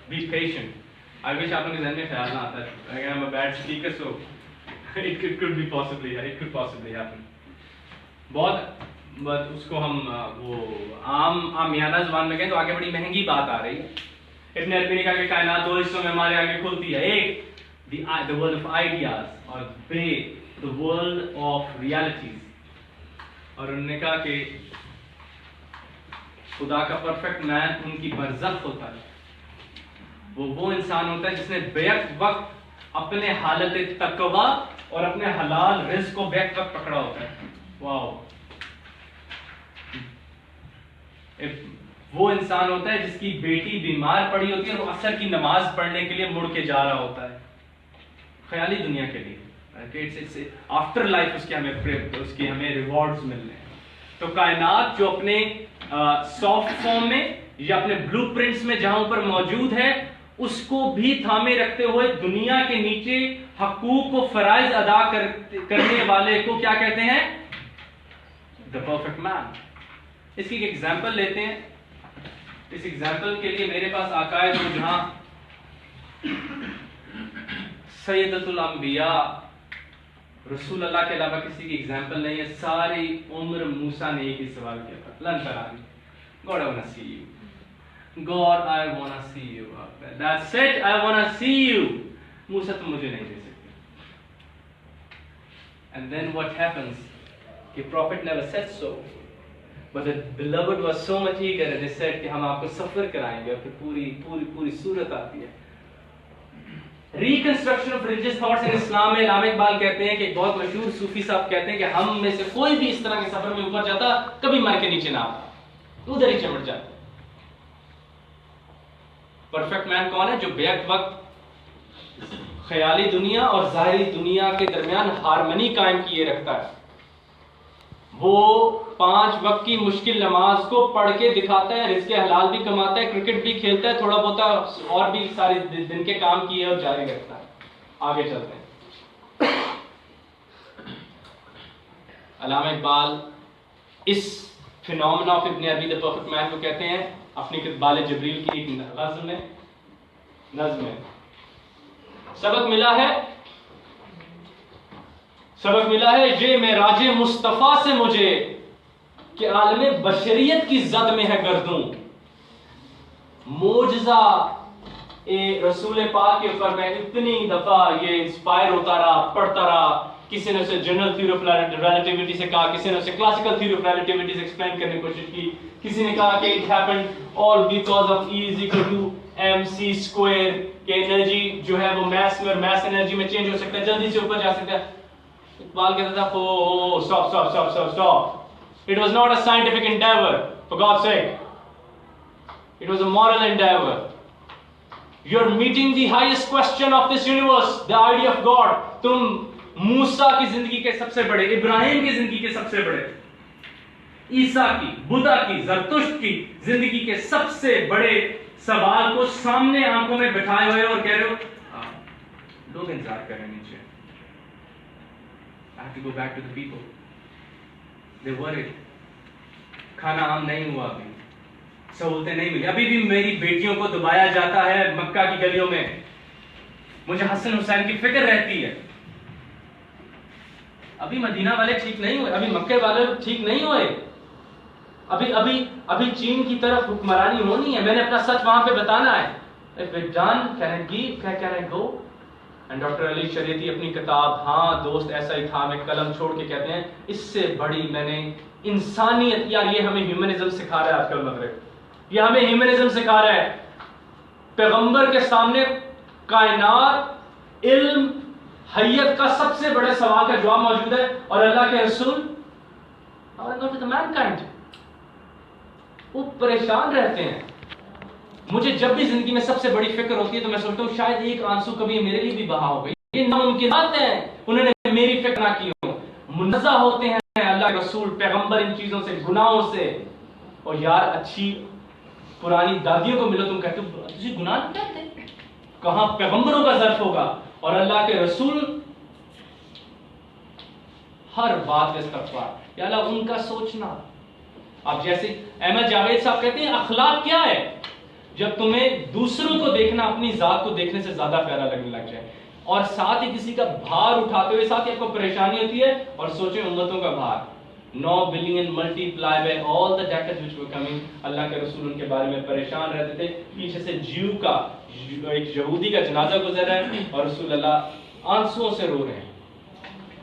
Be patient. I wish آپ لوگوں کے ذہن میں خیال نہ آتا ہے. Again, I'm a bad speaker, so it could be possibly, it could possibly happen. بہت اس کو ہم وہ عامیانہ زبان میں کہیں تو آگے بڑی مہنگی بات آ رہی ہے. ابن عربی نے کہا کہ کائنات دو حصوں میں ہمارے آگے کھلتی ہے، ایک the world of ideas اور the world of realities. اور انہوں نے کہا کہ خدا کا پرفیکٹ مین ان کی برزخ ہوتا ہے. وہ انسان ہوتا ہے جس نے بیک وقت اپنے حالت تقوی اور اپنے حلال رزق کو بیک وقت پکڑا ہوتا ہے. واو. وہ انسان ہوتا ہے جس کی بیٹی بیمار پڑی ہوتی ہے اور وہ عصر کی نماز پڑھنے کے لیے مڑ کے جا رہا ہوتا ہے خیالی دنیا کے لیے. آفٹر لائف اس کے ہمیں ریوارڈز مل رہے ہیں. تو کائنات جو اپنے سافٹ فارم میں یا اپنے بلو پرنٹس میں جہاں پر موجود ہے اس کو بھی تھامے رکھتے ہوئے دنیا کے نیچے حقوق و فرائض ادا کرنے والے کو کیا کہتے ہیں؟ دا پرفیکٹ مین. اس کی ایک ایگزامپل لیتے ہیں. اس ایگزامپل کے لیے میرے پاس عقائد دو جہاں سیدۃ الانبیاء رسول اللہ کے علاوہ کسی کی ایگزامپل نہیں ہے. ساری عمر موسیٰ نے ایک ہی سوال کیا تھا، لن ترانی، God I wanna see you. God I wanna see you. That's it, I wanna see you. موسیٰ تم مجھے نہیں دے سکتے. And then what happens? کہ prophet never said so. But the beloved was so much eager and they said کہ ہم آپ کو سفر کرائیں گے اور پھر پوری صورت آتی ہے. Reconstruction of religious thoughts in Islam میں علامہ اقبال کہتے ہیں کہ ایک بہت مشہور صوفی صاحب کہتے ہیں کہ ہم میں سے کوئی بھی اس طرح کے سفر میں اوپر جاتا کبھی مر کے نیچے نہ آتا، ادھر ہی چمٹ جاتا. پرفیکٹ مین کون ہے؟ جو بیک وقت خیالی دنیا اور ظاہری دنیا کے درمیان ہارمنی قائم کیے رکھتا ہے. وہ 5 وقت کی مشکل نماز کو پڑھ کے دکھاتا ہے، رزق حلال بھی کماتا ہے، کرکٹ بھی کھیلتا ہے، تھوڑا بہت اور بھی سارے دن کے کام کیے اور جاری رکھتا ہے. آگے چلتے ہیں. علامہ اقبال اس فینومینا آف ابن عربی دی پرفیکٹ مین کو کہتے ہیں اپنی بال جبریل کی ایک نظم میں سبق ملا ہے یہ معراج مصطفیٰ سے مجھے کہ عالم بشریت کی زد میں ہے گردوں. معجزہ رسول پاک کے اوپر میں اتنی دفعہ یہ انسپائر ہوتا رہا، پڑھتا رہا. کسی نے اسے جنرل تھیوری آف ریلیٹیوٹی سے کہا، کسی نے اسے کلاسیکل تھیوری آف ریلیٹیوٹی سے ایکسپلین کرنے کی کوشش کی، کسی نے کہا کہ it happened all because of E is equal to mc²، کہ انرجی جو ہے وہ میس میں اور میس انرجی میں چینج ہو سکتا ہے، جلدی سے اوپر جا سکتا ہے. اقبال کہتا تھا stop. It was not a scientific endeavor, for God's sake. It was a moral endeavor. You're meeting the highest question of this universe, the idea of God. تم موسیٰ کی زندگی کے سب سے بڑے، ابراہیم کی زندگی کے سب سے بڑے، عیسیٰ کی، بدھا کی، زرتشت کی زندگی کے سب سے بڑے سوال کو سامنے آنکھوں میں بٹھائے ہوئے اور کہہ رہے ہو لوگ انتظار کر رہے ہیں نیچے. I have to go back to the people. They worried. کھانا عام نہیں ہوا، ابھی سہولتیں نہیں ملی، ابھی بھی میری بیٹیوں کو دبایا جاتا ہے مکہ کی گلیوں میں. مجھے حسن حسین کی فکر رہتی ہے. ابھی مدینہ والے ٹھیک نہیں ہوئے، ابھی مکے والے ٹھیک نہیں ہوئے، ابھی چین کی طرف حکمرانی ہونی ہے. میں نے اپنا سچ وہاں پہ بتانا ہے. If we're done, can I go? And doctor Ali Shariati اپنی کتاب ہاں دوست ایسا ہی تھا میں قلم چھوڑ کے کہتے ہیں اس سے بڑی میں نے انسانیت، یار یہ ہمیں ہیومنزم سکھا رہا ہے آج کل مغرب، یہ ہمیں ہیومنزم سکھا رہا ہے. پیغمبر کے سامنے کائنات، علم، حیت کا سب سے بڑے سوال کا جواب موجود ہے، اور اللہ کے رسول وہ پریشان رہتے ہیں. مجھے جب بھی زندگی میں سب سے بڑی فکر ہوتی ہے تو میں سوچتا ہوں شاید ایک آنسو کبھی میرے لیے بھی بہا ہو گئی. یہ ناممکنات ہیں، انہوں نے میری فکر نہ کی ہو. منزہ ہوتے ہیں اللہ کے رسول پیغمبر ان چیزوں سے، گناہوں سے. اور یار اچھی پرانی دادیوں کو ملو تم کہتے ہو تجھے گناہ نہیں کرتے، کہاں پیغمبروں کا ظرف ہوگا. اور اللہ کے رسول ہر بات میں استغفار، یا اللہ ان کا سوچنا. اب جیسے احمد جاوید صاحب کہتے ہیں اخلاق کیا ہے؟ جب تمہیں دوسروں کو دیکھنا اپنی ذات کو دیکھنے سے زیادہ پیارا لگنے لگ جائے، اور ساتھ ہی کسی کا بھار اٹھاتے ہوئے ساتھ ہی آپ کو پریشانی ہوتی ہے. اور سوچیں امتوں کا بھار 9 billion multi ply by all the decades which were coming. اللہ کے رسول ان کے بارے میں پریشان رہتے تھے. پیچھے سے جیو کا ایک یہودی کا جنازہ گزر رہا ہے اور رسول اللہ آنسوؤں سے رو رہے ہیں.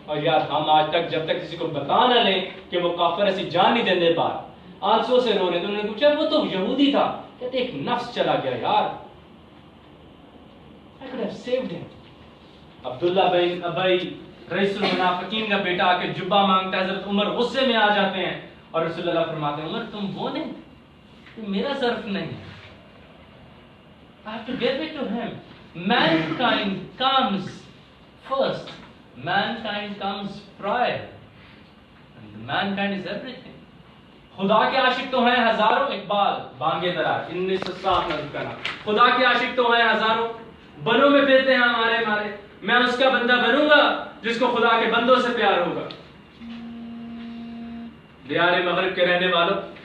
اور یار ہم آج تک جب تک کسی کو بتا نہ لیں کہ وہ کافر ایسی جان نہیں دینے باہر، آنسوؤں سے رو رہے ہیں. تو انہوں نے پوچھا وہ تو یہودی تھا، کہتے ایک نفس چلا گیا یار. I could have saved him. عبداللہ بن ابی رئیس المنافقین کا بیٹا آ کے جبہ مانگتا ہے، حضرت عمر غصے میں آ جاتے ہیں اور رسول اللہ فرماتے ہیں عمر تم وہ نہیں، تم میرا ظرف نہیں. I have to give it to him. Mankind comes first. Mankind comes prior. And mankind is everything. خدا کے عاشق تو ہیں ہزاروں، اقبال بانگے درار 1960 میں کا نام. خدا کے عاشق تو ہیں ہزاروں، بنوں میں پھرتے ہیں ہمارے مارے. میں اس کا بندہ بنوں گا جس کو خدا کے بندوں سے پیار ہوگا. دیار مغرب کے رہنے والوں،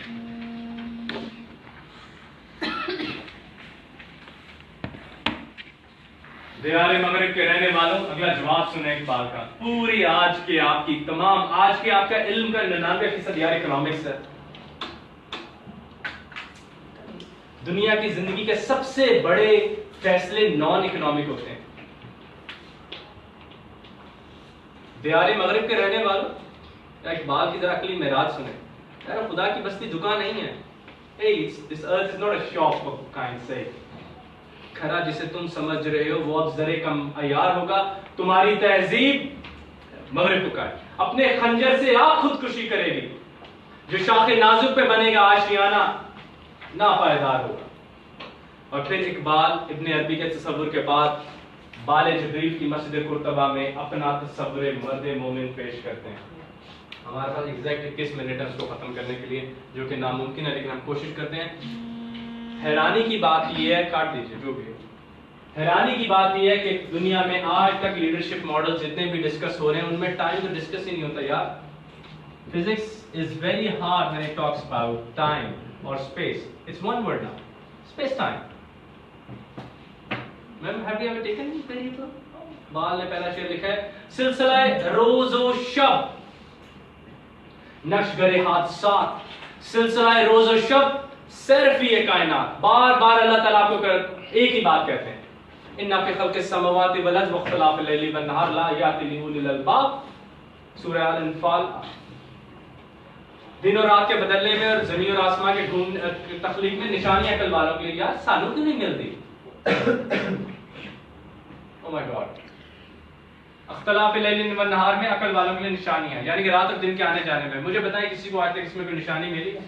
دیار مغرب کے رہنے والوں، اگلا جواب سنیں اقبال کا. پوری آج کے آپ کی تمام آج کے آپ کا علم کا 99% یار اکنامکس ہے. دنیا کی زندگی کے سب سے بڑے فیصلے نان اکنامک ہوتے ہیں. دیار مغرب کے رہنے والوں، اقبال کی ذرا عقلی معراج سنیں. یار خدا کی بستی دکان نہیں ہے. Hey, this earth is not a shop for kind's sake. کھرا جسے تم سمجھ رہے ہو وہ اب ذرے کم عیار ہوگا. تمہاری تہذیب مغرب کو ہے، اپنے خنجر سے آپ خودکشی کرے گی. جو شاخ نازک پہ بنے گا آشیانہ ناپائیدار ہوگا. اور پھر اقبال ابن عربی کے تصور کے بعد بال جبریل کی مسجد قرطبہ میں اپنا تصور مرد مومن پیش کرتے ہیں. ہمارے پاس ایگزیکٹ 21 منٹ ہے اس کو ختم کرنے کے لیے، جو کہ ناممکن ہے لیکن ہم کوشش کرتے ہیں. حیرانی کی بات یہ ہے، کاٹ دیجیے جو بھی ہے. حیرانی کی بات یہ ہے کہ دنیا میں آج تک لیڈرشپ ماڈل جتنے بھی ڈسکس ہو رہے ہیں ان میں ٹائم تو ڈسکس ہی نہیں ہوتا یار. Physics is very hard when it talks about time or space. It's one word now. Space time. Ma'am, have you ever taken this variable? بال نے پہلا شعر لکھا ہے سلسلہ روز و شب نقشگر حادثات. سلسلہ روز و شب صرف یہ کائنات. بار بار اللہ تعالیٰ کو ایک ہی بات کہتے ہیں اِنَّ فِي خَلْقِ السَّمَاوَاتِ وَالْأَرْضِ وَاخْتِلَافِ اللَّيْلِ وَالنَّهَارِ لَآيَاتٍ لِأُولِي الْأَلْبَابِ. سورہ الانفال. دن اور رات کے بدلنے میں اور زمین اور آسمان کے تخلیق میں نشانیاں عقل والوں کے لیے. یار سانوں کیوں نہیں ملتی؟ Oh my God. اختلاف اللیل والنہار میں عقل والوں کے لیے نشانی ہے، یعنی کہ رات اور دن کے آنے جانے میں. مجھے بتائیں کسی کو آج تک اس میں کوئی نشانی ملی ہے؟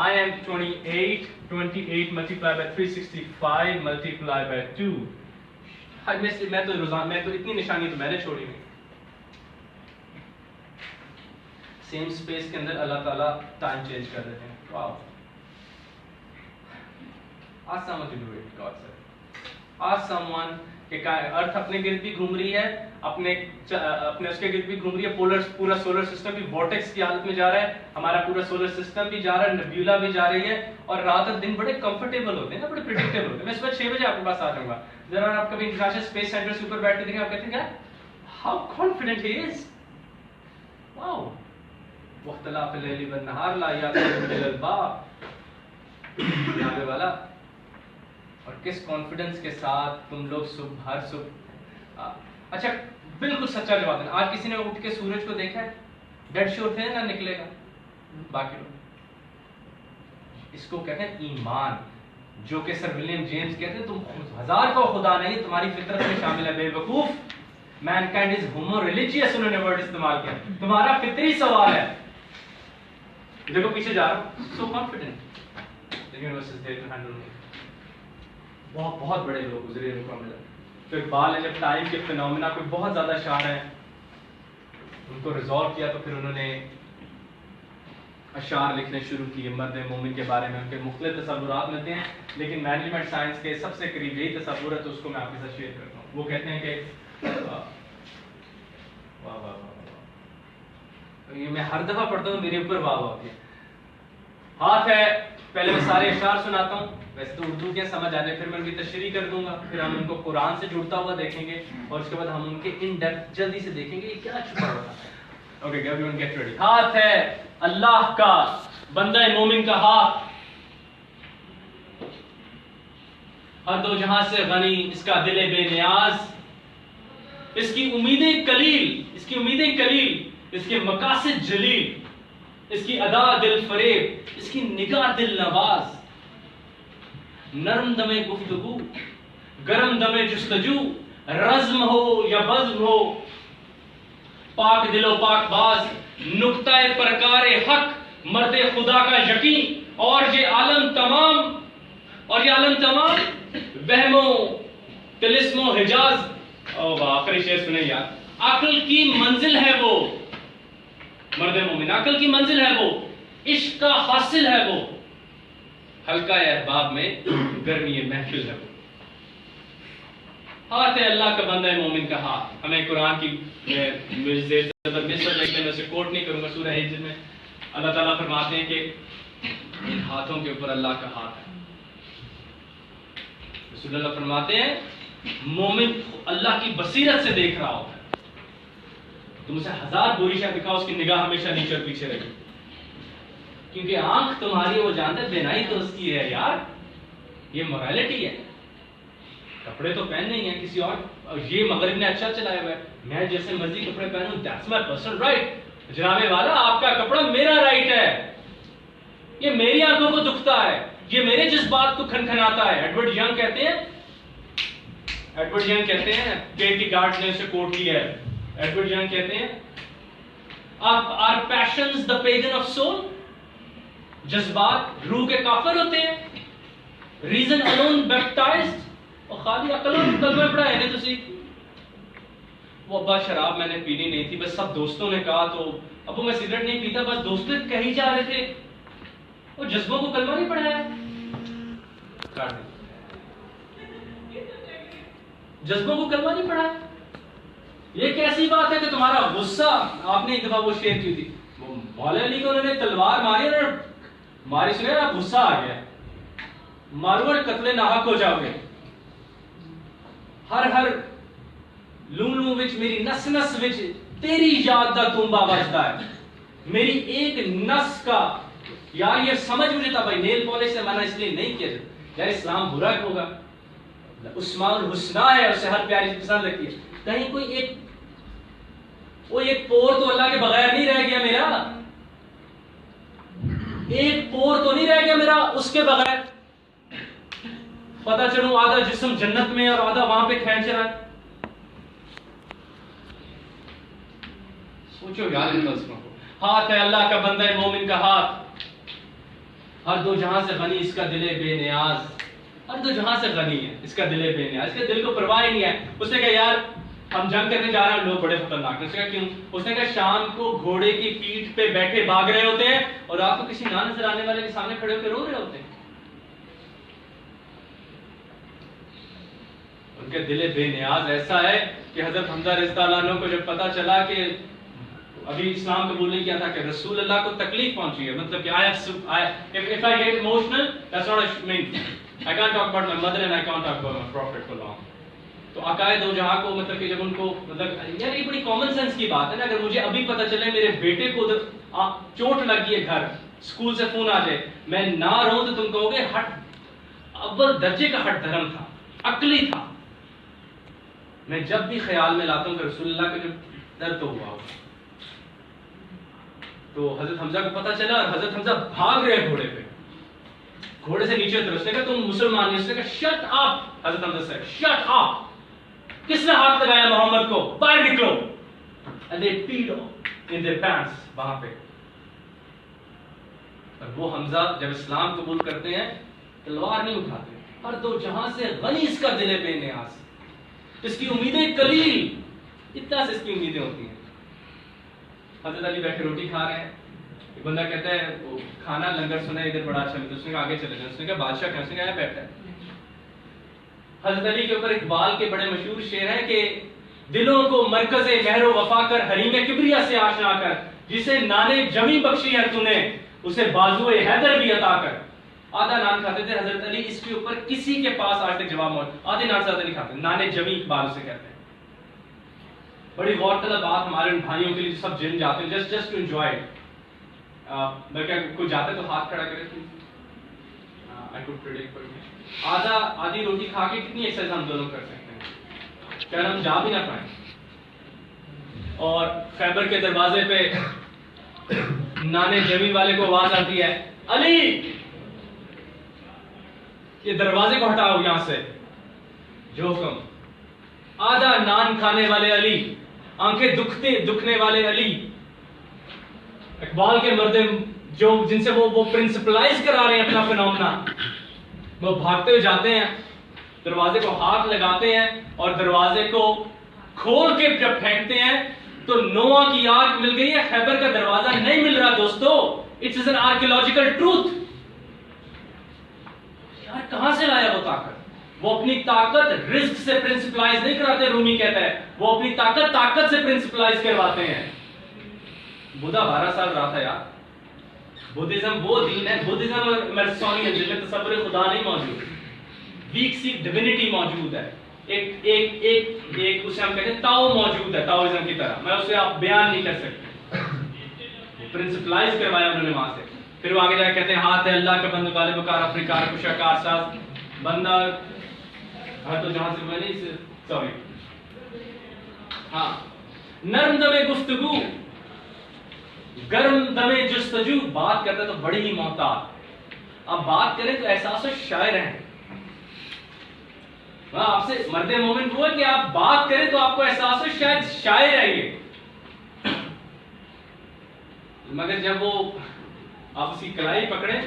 I am 28 multiplied by 365 multiplied by 2. میں تو اتنی نشانی تو میں نے چھوڑی نہیں. سیم اسپیس کے اندر اللہ تعالیٰ ٹائم چینج کر دیتے ہیں. واو. Ask someone to do it, God said. Ask someone کہ ارتھ اپنے گرد بھی گھوم رہی ہے، اپنے اس کے گرد بھی گھوم رہی ہے. پورا سولر سسٹم بھی وورٹیکس کی حالت میں جا رہا ہے. ہمارا پورا سولر سسٹم بھی جا رہا ہے، نیبیولا بھی جا رہی ہے. اور رات اور دن بڑے کمفرٹیبل ہوتے ہیں نا، بڑے پریڈکٹیبل ہوتے ہیں. میں صبح 6 بجے آپ کے پاس آ جاؤں گا. ذرا آپ کبھی انٹرنیشنل اسپیس سینٹر سے اوپر بیٹھ کے دیکھیں، آپ کہتے ہیں کیا ہاؤ کانفیڈنٹ ہی از. واو. واختلاف اللیل والنہار لآیات لأولی الألباب. جانے والا. اور کس کانفیڈنس کے ساتھ تم لوگ ہر صبح اچھا بالکل سچا جواب دینا. آج کسی نے اٹھ کے سورج کو دیکھا ہے؟ ڈیڈ شیور تھے نہ نکلے گا. باقی لوگ اس کو کہتے ہیں ایمان, جو کہ سر ولیم جیمز کہتے ہیں تم ہزار کا خدا نہیں, تمہاری فطرت میں شامل ہے. بے وقوف, مین کائنڈ از ہومو ریلیجیس, انہوں نے ورڈ استعمال کیا. تمہارا فطری سوال ہے. دیکھو پیچھے جا رہا ہوں. So confident the universe is there to handle me. بہت بڑے لوگ گزرے ان کو ملا. تو اقبال نے جب ٹائم کے فینومینا کوئی بہت زیادہ اشعار ہیں ان کو ریزالو کیا, تو پھر انہوں نے اشعار لکھنے شروع کیے مرد مومن کے بارے میں. ان کے مختلف تصورات ملتے ہیں, لیکن مینجمنٹ سائنس کے سب سے قریب یہی تصور ہے, تو اس کو میں آپ کے ساتھ شیئر کرتا ہوں. وہ کہتے ہیں کہ واہ واہ واہ, یہ میں ہر دفعہ پڑھتا ہوں میرے اوپر واہ واہ ہوتی ہے. ہاتھ ہے, پہلے میں سارے اشعار سناتا ہوں, ویسے تو اردو کے سمجھ آ جائے, پھر میں ان کی تشریح کر دوں گا, پھر ہم ان کو قرآن سے جڑتا ہوا دیکھیں گے, اور اس کے بعد ہم ان کے ان ڈیپتھ جلدی سے دیکھیں گے یہ کیا چھپا ہوا ہے. Okay everyone get ready. ہاتھ ہے اللہ کا, بندہ مومن کا ہاتھ, ہر دو جہاں سے غنی اس کا دل بے نیاز, اس کی امیدیں قلیل, اس کی امیدیں قلیل, اس کے مقاصد جلیل, اس کی ادا دل فریب, اس کی نگاہ دل نواز. نرم دم گفتگو, گرم دم جستجو, رزم ہو یا بزم ہو, پاک دل و پاک باز, نقطہ پرکار حق, مرد خدا کا یقین, اور یہ عالم تمام وہم و طلسم و حجاز. آخری شعر سنیں یار. عقل کی منزل ہے وہ مرد مومن, عقل کی منزل ہے وہ, عشق کا حاصل ہے وہ, حلقہ احباب میں گرمی محفل ہے وہ. ہاتھ ہے اللہ کا بندہ مومن کا ہاتھ. ہمیں قرآن کی میں سے کوٹ نہیں کروں گا, سورہ ہجر میں اللہ تعالیٰ فرماتے ہیں کہ ان ہاتھوں کے اوپر اللہ کا ہاتھ ہے. رسول اللہ فرماتے ہیں مومن اللہ کی بصیرت سے دیکھ رہا ہوتا ہے. تم اسے ہزار بری شے دکھاؤ, اس کی نگاہ ہمیشہ نیچے اور پیچھے رہے گی, کیونکہ آنکھ تمہاری وہ جانتا ہے بینائی تو اس کی ہے یار. یہ موریلٹی ہے. کپڑے تو پہننے ہی ہیں کسی اور, یہ مغرب نے اچھا چلایا ہوا ہے, میں جیسے مرضی کپڑے پہنوں, دیٹس مائی پرسنل رائٹ. جناب والا آپ کا کپڑا میرا رائٹ ہے, یہ میری آنکھوں کو دکھتا ہے, یہ میرے جذبات کو کھنکھناتا ہے. ایڈورڈ ینگ کہتے ہیں کیٹی گارڈ نے اسے کوٹ کیا ہے. ایڈورڈ ینگ کہتے ہیں are passions the pagan of soul, جذبات روح کے کافر ہوتے ہیں, reason alone baptized, اور خالی عقل اور کلمہ پڑھا ہے نہیں تو سیکھ. وہ ابا شراب میں نے پینی نہیں تھی, بس سب دوستوں نے کہا, تو ابو میں سگریٹ نہیں پیتا, بس دوست کہیں جا رہے تھے, وہ جذبوں کو کلمہ نہیں پڑھایا. جذبوں کو کلمہ نہیں پڑھایا. یہ کیسی بات ہے کہ تمہارا غصہ, آپ نے ایک دفعہ وہ شیئر کی تھی, مولا علی کو انہوں نے تلوار ماری اور ماری سنے آپ غصہ آ گیا, مارو اور قتل ناحق ہو جاؤ گے. ہر لوں لوں وچ میری نس نس وچ تیری یاد دا تنبا بجدا ہے, میری ایک نس کا. یار یہ سمجھ مجھے تھا بھائی, نیل پالش سے منع اس لیے نہیں کیا یار اسلام برا ہوگا, اسماء الحسنہ ہے, اسے ہر پیاری پسند لگتی ہے. کہیں کوئی ایک پور تو اللہ کے بغیر نہیں رہ گیا میرا, ایک پور تو نہیں رہ گیا میرا اس کے بغیر. پتہ چلوں آدھا جسم جنت میں اور آدھا وہاں پہ کھینچ رہا ہے. سوچو یار ان فلسفوں کو. ہاتھ ہے اللہ کا بندہ مومن کا ہاتھ, ہر دو جہاں سے غنی اس کا دل بے نیاز. ہر دو جہاں سے غنی ہے, اس کا دل بے نیاز, اس کے دل کو پرواہ ہی نہیں ہے. اس نے کہا یار ہم جنگ کرنے جا رہے ہیں, لوگ بڑے خطرناک ہیں. اس نے کہا کیوں؟ اس نے کہا شام کو گھوڑے کی پیٹھ پہ بیٹھے بھاگ رہے ہوتے ہیں اور آپ کو کسی نہ نظر آنے والے کے سامنے کھڑے ہو کے رو رہے ہوتے ہیں. ان کے دل بے نیاز ایسا ہے کہ حضرت حمزہ رضی اللہ عنہ کو جب پتا چلا کہ ابھی اسلام قبول نہیں کیا تھا کہ رسول اللہ کو تکلیف پہنچی ہے, مطلب کہ if I get emotional, that's not I mean I can't talk about my mother and I can't talk about my prophet for long. تو عقائد دو جہاں کو مطلب کہ جب ان کو مطلب یار یہ بڑی کامن سینس کی بات ہے نا, اگر مجھے ابھی پتا چلے میرے بیٹے کو چوٹ لگی ہے, گھر اسکول سے فون آ جائے, میں نہ رہوں تو تم کہو گے ہٹ, اول درجے کا ہٹ دھرم تھا, عقلی تھا. میں جب بھی خیال میں لاتا ہوں کہ رسول اللہ کا جو در تو ہوا تو حضرت حمزہ کو پتہ چلا اور حضرت حمزہ بھاگ رہے گھوڑے پہ, گھوڑے سے نیچے اترے. اس نے کہا تم مسلمان نہیں. اس نے کہا شٹ اپ. حضرت حمزہ سے شٹ اپ, کس نے ہاتھ لگایا محمد کو, باہر نکلو. and they peed in their pants وہاں پہ. اور وہ حمزہ جب اسلام قبول کرتے ہیں تلوار نہیں اٹھاتے, ہر دو جہاں سے غنی اس کا دل ہے بے نیاز, اس کی امیدیں قلیل, اتنا سے اس کی امیدیں ہوتی ہیں. حضرت علی بیٹھے روٹی کھا رہے ہیں, ایک بندہ کہتا ہے وہ کھانا لنگر سنا ہے ادھر بڑا اچھا ملتا ہے. اس نے کہا آگے چلے جائیں. اس نے کہا بادشاہ کیا؟ اس نے کہا بیٹھا ہے. حضرت علی کے اوپر اقبال کے بڑے مشہور شعر ہے کہ دلوں کو مرکز مہر و وفا کر, حریم کبریا سے آشنا کر, جسے نانے جمی بخشی ہے تو نے, اسے بازوئے حیدر بھی عطا کر. آدھا نان کھاتے تھے حضرت علی, اس کے اوپر کسی کے پاس آج تک جواب موجود. آدھے نان زیادہ نہیں کھاتے, نانے جمی اقبال اسے کہتے ہیں. بڑی غور طلب بات ہمارے ان بھائیوں کے لیے سب جم جاتے ہیں جسٹ ٹو انجوائے. بلکہ کوئی جاتا ہے تو ہاتھ کھڑا کرے. آدھی روٹی کھا کے کتنی ایکسرسائز ہم دونوں کر سکتے ہیں, کیا ہم جا بھی نہ پائیں. اور خیبر کے دروازے پہ نانے جمی والے کو آواز آتی ہے, علی یہ دروازے کو ہٹاؤ یہاں سے. جو حکم. آدھا نان کھانے والے علی, آنکھیں دکھنے والے علی, اقبال کے مرد جو جن سے وہ پرنسپلائز کرا رہے ہیں اپنا فنومنا, وہ بھاگتے ہوئے جاتے ہیں, دروازے کو ہاتھ لگاتے ہیں اور دروازے کو کھول کے جب پھینکتے ہیں تو نوآ کی آرک مل گئی ہے, خیبر کا دروازہ نہیں مل رہا دوستو. It's is an archaeological truth. یار کہاں سے لایا وہ طاقت؟ وہ اپنی طاقت رزق سے پرنسپلائز نہیں کراتے. رومی کہتا ہے وہ اپنی طاقت سے پرنسپلائز کرواتے ہیں. بدھا 12 سال رہا تھا یار. بدھزم وہ دین ہے, بدھزم اور میرسونین جن میں تصور خدا نہیں موجود, ویک سی ڈیوینٹی موجود ہے, ایک اسے ہم کہتے ہیں تاؤ موجود ہے, تاؤزم کی طرح. میں اسے آپ بیان نہیں کر سکتے. پرنسپلائز کروایا انہوں نے وہاں سے. پھر وہ آگے جا کے کہتے ہیں ہاتھ ہے اللہ کا بند غالب وقار افریقار کشاکار ساز بندہ ہر تو جہاں سے میں نہیں سوری. ہاں نرم دمے گفتگو گرم دمے جستجو. بات کرتے تو بڑی ہی محتاط, اب بات کریں تو احساس و شاعر ہیں. آپ سے مرد مومن وہ ہے کہ آپ بات کریں تو آپ کو احساس و شاعر ہے یہ. مگر جب وہ آپ اس کی کلائی پکڑے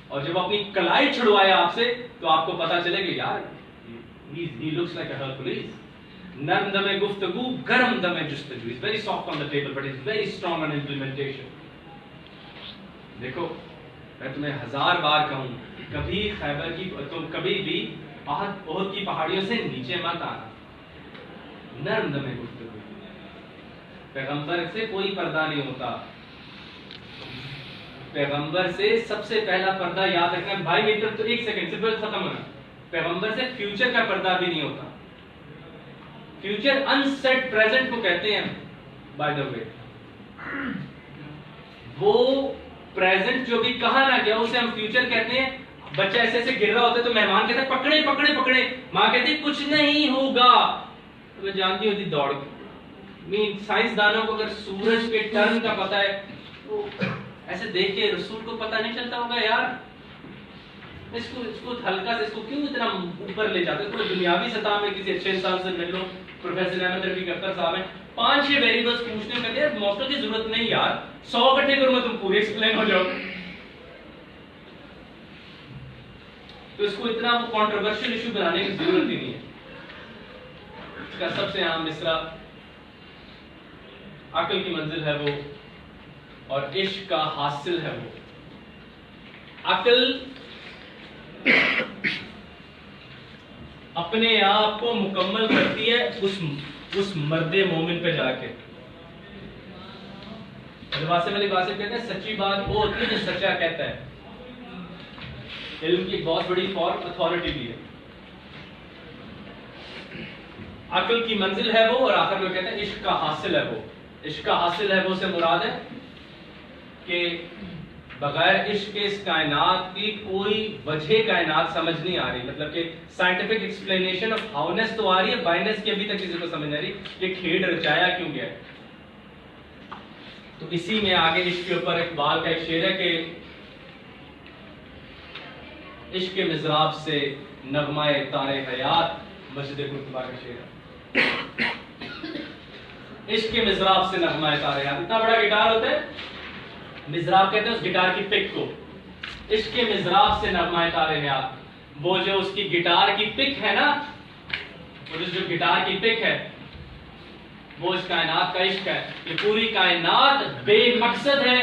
اور جب اپنی کلائی چھڑوائے آپ سے تو آپ کو پتا چلے کہ یار he looks like a Hercules. نرم دمے گفتگو گرم دمے جستجو. It's very soft on the table but it's very strong on implementation. دیکھو میں تمہیں 1000 بار کہوں کبھی خیبر کی تم کبھی بھی احد کی پہاڑیوں سے نیچے مت آنا. نرم دمے گفتگو. پیغمبر سے کوئی پردہ نہیں ہوتا. پیغمبر سے سب سے پہلا پردہ یاد رکھنا بھائی میری طرف تو ایک سیکنڈ سے ختم ہونا. پیغمبر سے فیوچر کا پردہ بھی نہیں ہوتا. فیوچر انسیٹ پریزنٹ کو کہتے ہیں بائی دا وے. وہ پریزنٹ جو بھی کہا نہ گیا اسے ہم فیوچر کہتے ہیں. بچہ ایسے ایسے گر رہا ہوتا ہے تو مہمان کہتا ہے پکڑے پکڑے پکڑے, ماں کہتی کچھ نہیں ہوگا. تو میں جانتی ہوتی دوڑ کے. سائنس دانوں کو اگر سورج کے ٹرن کا پتا ہے تو ایسے دیکھ کے رسول کو پتہ نہیں چلتا ہوگا یار اس کو ہلکا سے اس کو کیوں اتنا اوپر لے جاتے ہیں. تو دنیاوی سطح میں کسی اچھے انسان سے مل لو. پروفیسر احمد رفیق اختر صاحب ہیں, 5-6 ویریبلس پوچھنے میں کہتے ہیں موٹر کی ضرورت نہیں یار, 100 اکٹھے کروں میں تم پورے ایکسپلین ہو جاؤ. تو اس کو اتنا وہ کنٹروورشل ایشو بنانے کی ضرورت ہی نہیں ہے. اس کا سب سے عام مصرع عقل کی منزل ہے وہ اور عشق کا حاصل ہے وہ. عقل اپنے آپ کو مکمل کرتی ہے اس مرد مومن پہ جا کے. واسف علی واسف کہتے ہیں سچی بات وہ ہوتی ہے جو سچا کہتا ہے. علم کی بہت بڑی فارم اتھارٹی بھی ہے. عقل کی منزل ہے وہ اور آخر میں کہتے ہیں عشق کا حاصل ہے وہ. عشق کا حاصل ہے وہ سے مراد ہے کہ بغیر عشق کے اس کائنات کی کوئی وجہ کائنات سمجھ نہیں آ رہی. مطلب کہ سائنٹیفک ایکسپلینیشن آف ہاؤنس تو آ رہی ہے, بائنس کی ابھی تک کسی کو سمجھ نہیں آ رہی کہ کھیڑ رچایا کیوں گیا ہے. تو اسی میں آگے عشق کے اوپر اقبال کا ایک شعر ہے کہ عشق کے مضراب سے نغمہ تار حیات, مسجد قرطبہ کا شعر ہے. عشق کے مضراب سے نغمہ تار حیات, اتنا بڑا گٹار ہوتا ہے, مضراب کہتے ہیں اس گٹار کی پک کو. عشق کے مضراب سے نغمہ تار حیات, وہ جو اس کی گٹار کی پک ہے نا, وہ جو گٹار کی پک ہے وہ اس کائنات کا عشق ہے. یہ پوری کائنات بے مقصد ہے,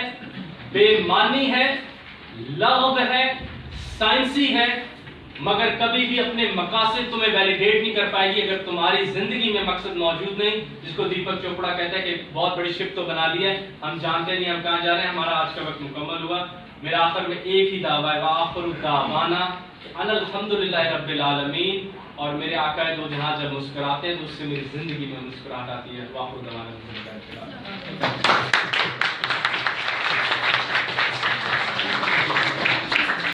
بے معنی ہے, لغو ہے, سائنسی ہے, مگر کبھی بھی اپنے مقاصد تمہیں ویلیڈیٹ نہیں کر پائے گی اگر تمہاری زندگی میں مقصد موجود نہیں. جس کو دیپک چوپڑا کہتا ہے کہ بہت بڑی شپ تو بنا لی ہے, ہم جانتے نہیں ہم کہاں جا رہے ہیں, ہمارا آج کا وقت مکمل ہوا. میرا آخر میں ایک ہی دعویٰ ہے, وآخر دعوانا ان الحمدللہ رب العالمین. اور میرے آقا دو جہاں جب مسکراتے ہیں تو اس سے میری زندگی میں مسکراہٹ آتی ہے. وآخر دعوانا.